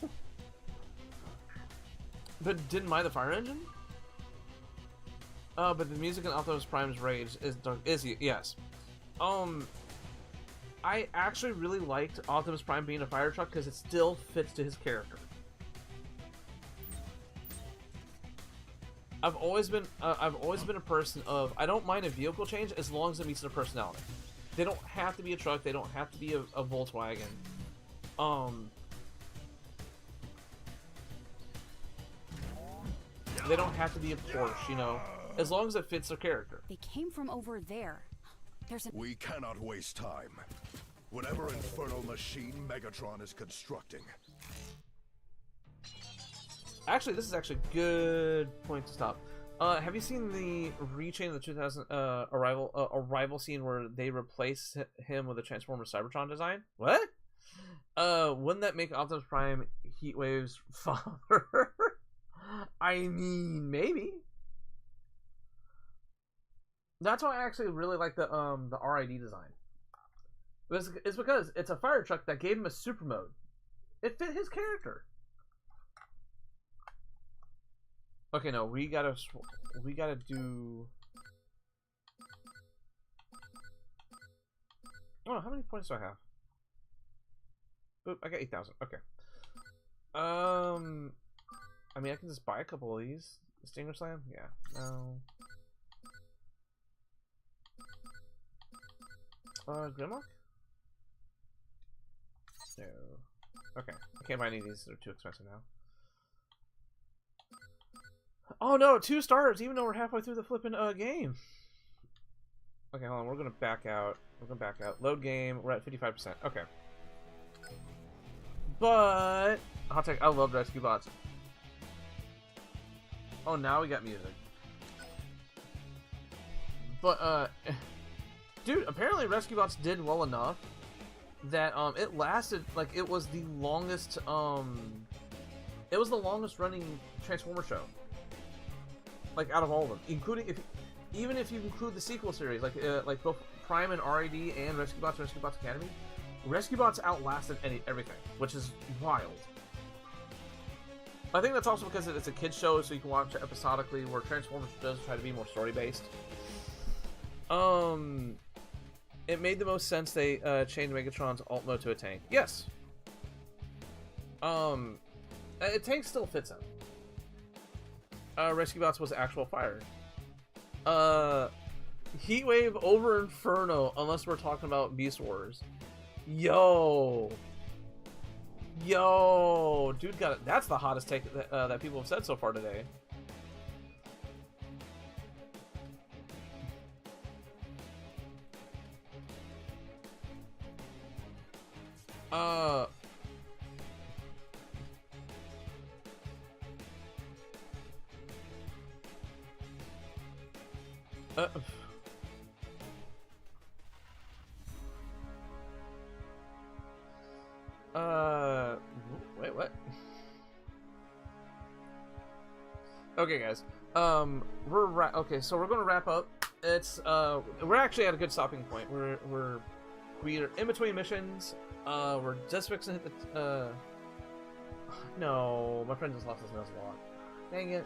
But didn't mind the fire engine? But the music in Optimus Prime's Rage is yes. I actually really liked Optimus Prime being a fire truck because it still fits to his character. I've always been a person of, I don't mind a vehicle change as long as it meets their personality. They don't have to be a truck. They don't have to be a Volkswagen. They don't have to be a Porsche, you know, as long as it fits their character. They came from over there. There's a... We cannot waste time. Whatever infernal machine Megatron is constructing. Actually, this is actually a good point to stop. Have you seen the rechain of the 2000 arrival scene where they replace him with a Transformers Cybertron design? What? Wouldn't that make Optimus Prime Heatwave's father? I mean, maybe. That's why I actually really like the RID design. It's because it's a fire truck that gave him a super mode. It fit his character. Okay, no, we gotta do. Oh, how many points do I have? Oop, I got 8,000. Okay. I mean, I can just buy a couple of these. Stinger Slam? Yeah. No. Grimlock? No. Okay. I can't buy any of these. They're too expensive now. Oh no, 2 stars, even though we're halfway through the flipping game. Okay, hold on. We're gonna back out. We're gonna back out. Load game. We're at 55%. Okay. But I love Rescue Bots. Oh, now we got music. But dude, apparently Rescue Bots did well enough that it lasted, like, it was the longest running Transformer show. Like, out of all of them, including even if you include the sequel series, like both Prime and RID and Rescue Bots Academy, Rescue Bots outlasted everything, which is wild. I think that's also because it's a kids show, so you can watch it episodically, where Transformers does try to be more story based. It made the most sense they changed Megatron's alt mode to a tank. Yes. A tank still fits him. Rescue Bots was actual fire. Heatwave over Inferno, unless we're talking about Beast Wars. Yo, dude got it. That's the hottest take that people have said so far today. Wait, what? Okay, guys. Okay, so we're gonna wrap up. It's we're actually at a good stopping point. We're in between missions. We're just fixing to hit the no, my friend just lost his Nuzlocke. Dang it.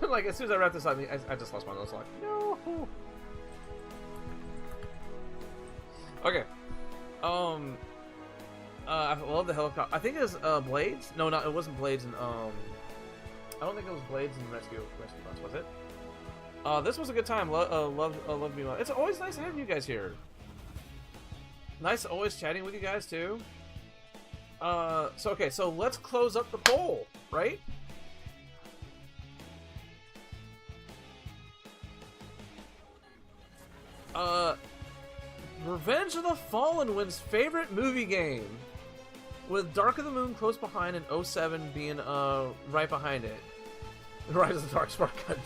Like, as soon as I wrap this up, I just lost my Nuzlocke. No. Okay. I love the helicopter. I think it was Blades. No, not it wasn't Blades. And I don't think it was Blades in Rescue Bots, was it? This was a good time. Love being on. It's always nice having you guys here. Nice always chatting with you guys too. So let's close up the poll, right? Revenge of the Fallen wins favorite movie game, with Dark of the Moon close behind and 07 being right behind it. Rise of the Dark Spark got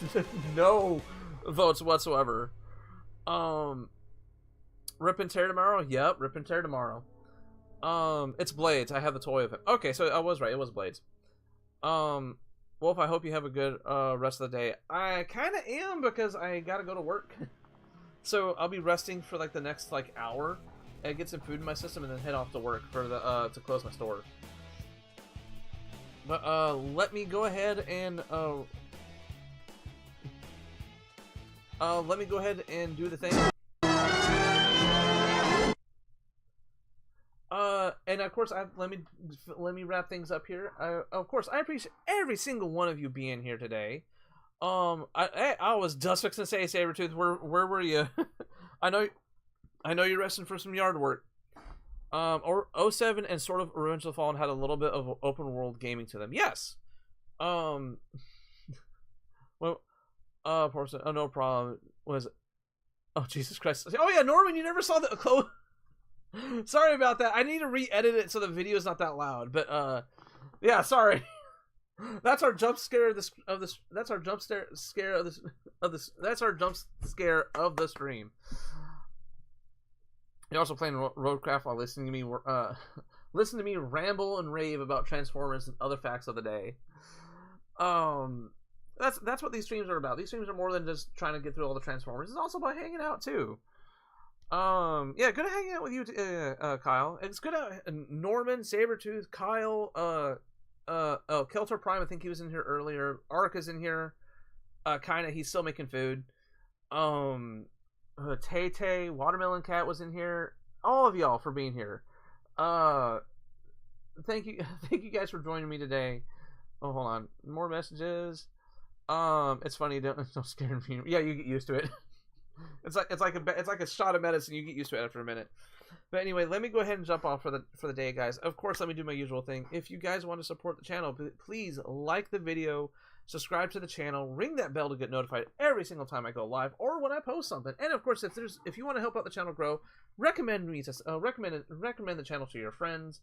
no votes whatsoever. Rip and Tear Tomorrow? Yep, Rip and Tear Tomorrow. It's Blades. I have the toy of it. Okay, so I was right. It was Blades. Wolf, I hope you have a good rest of the day. I kind of am because I gotta go to work. So I'll be resting for like the next like hour and get some food in my system and then head off to work for the to close my store. But let me go ahead and do the thing. And of course, let me wrap things up here. Of course, I appreciate every single one of you being here today. I was just fixing to say, Sabretooth, where were you? I know you're resting for some yard work. Or 07 and sort of Revenge of the Fallen had a little bit of open world gaming to them. Yes. Well, person. Oh, no problem. Was it? Oh, Jesus Christ. Oh yeah, Norman, you never saw the. Sorry about that. I need to re-edit it so the video is not that loud. But yeah, sorry. That's our jump scare of this. That's our jump scare of this. That's our jump scare of the stream. You're also playing Roadcraft while listening to me. Listen to me ramble and rave about Transformers and other facts of the day. That's what these streams are about. These streams are more than just trying to get through all the Transformers. It's also about hanging out too. Yeah, good to hang out with you, Kyle. It's good to Norman, Sabretooth, Kyle, Kelter Prime. I think he was in here earlier. Ark is in here. Kinda, he's still making food. Tay Tay, Watermelon Cat was in here. All of y'all for being here. Thank you guys for joining me today. Oh, hold on, more messages. It's funny. Don't scare me. Yeah, you get used to it. It's like a shot of medicine. You get used to it after a minute. But anyway, let me go ahead and jump off for the day, guys. Of course, let me do my usual thing. If you guys want to support the channel, please like the video, subscribe to the channel, ring that bell to get notified every single time I go live or when I post something. And of course, if you want to help out the channel grow, recommend the channel to your friends.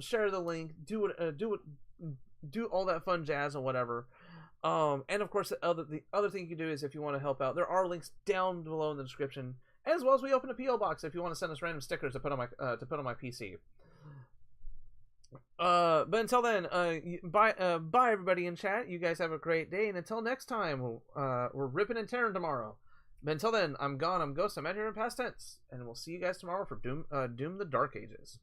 Share the link. Do all that fun jazz and whatever. And of course, the other thing you can do is if you want to help out, there are links down below in the description, as well as we open a PO box if you want to send us random stickers to put on my PC. But until then, bye everybody in chat. You guys have a great day, and until next time, we're ripping and tearing tomorrow. But until then, I'm gone. I'm Ghost. I'm out here in past tense, and we'll see you guys tomorrow for Doom the Dark Ages.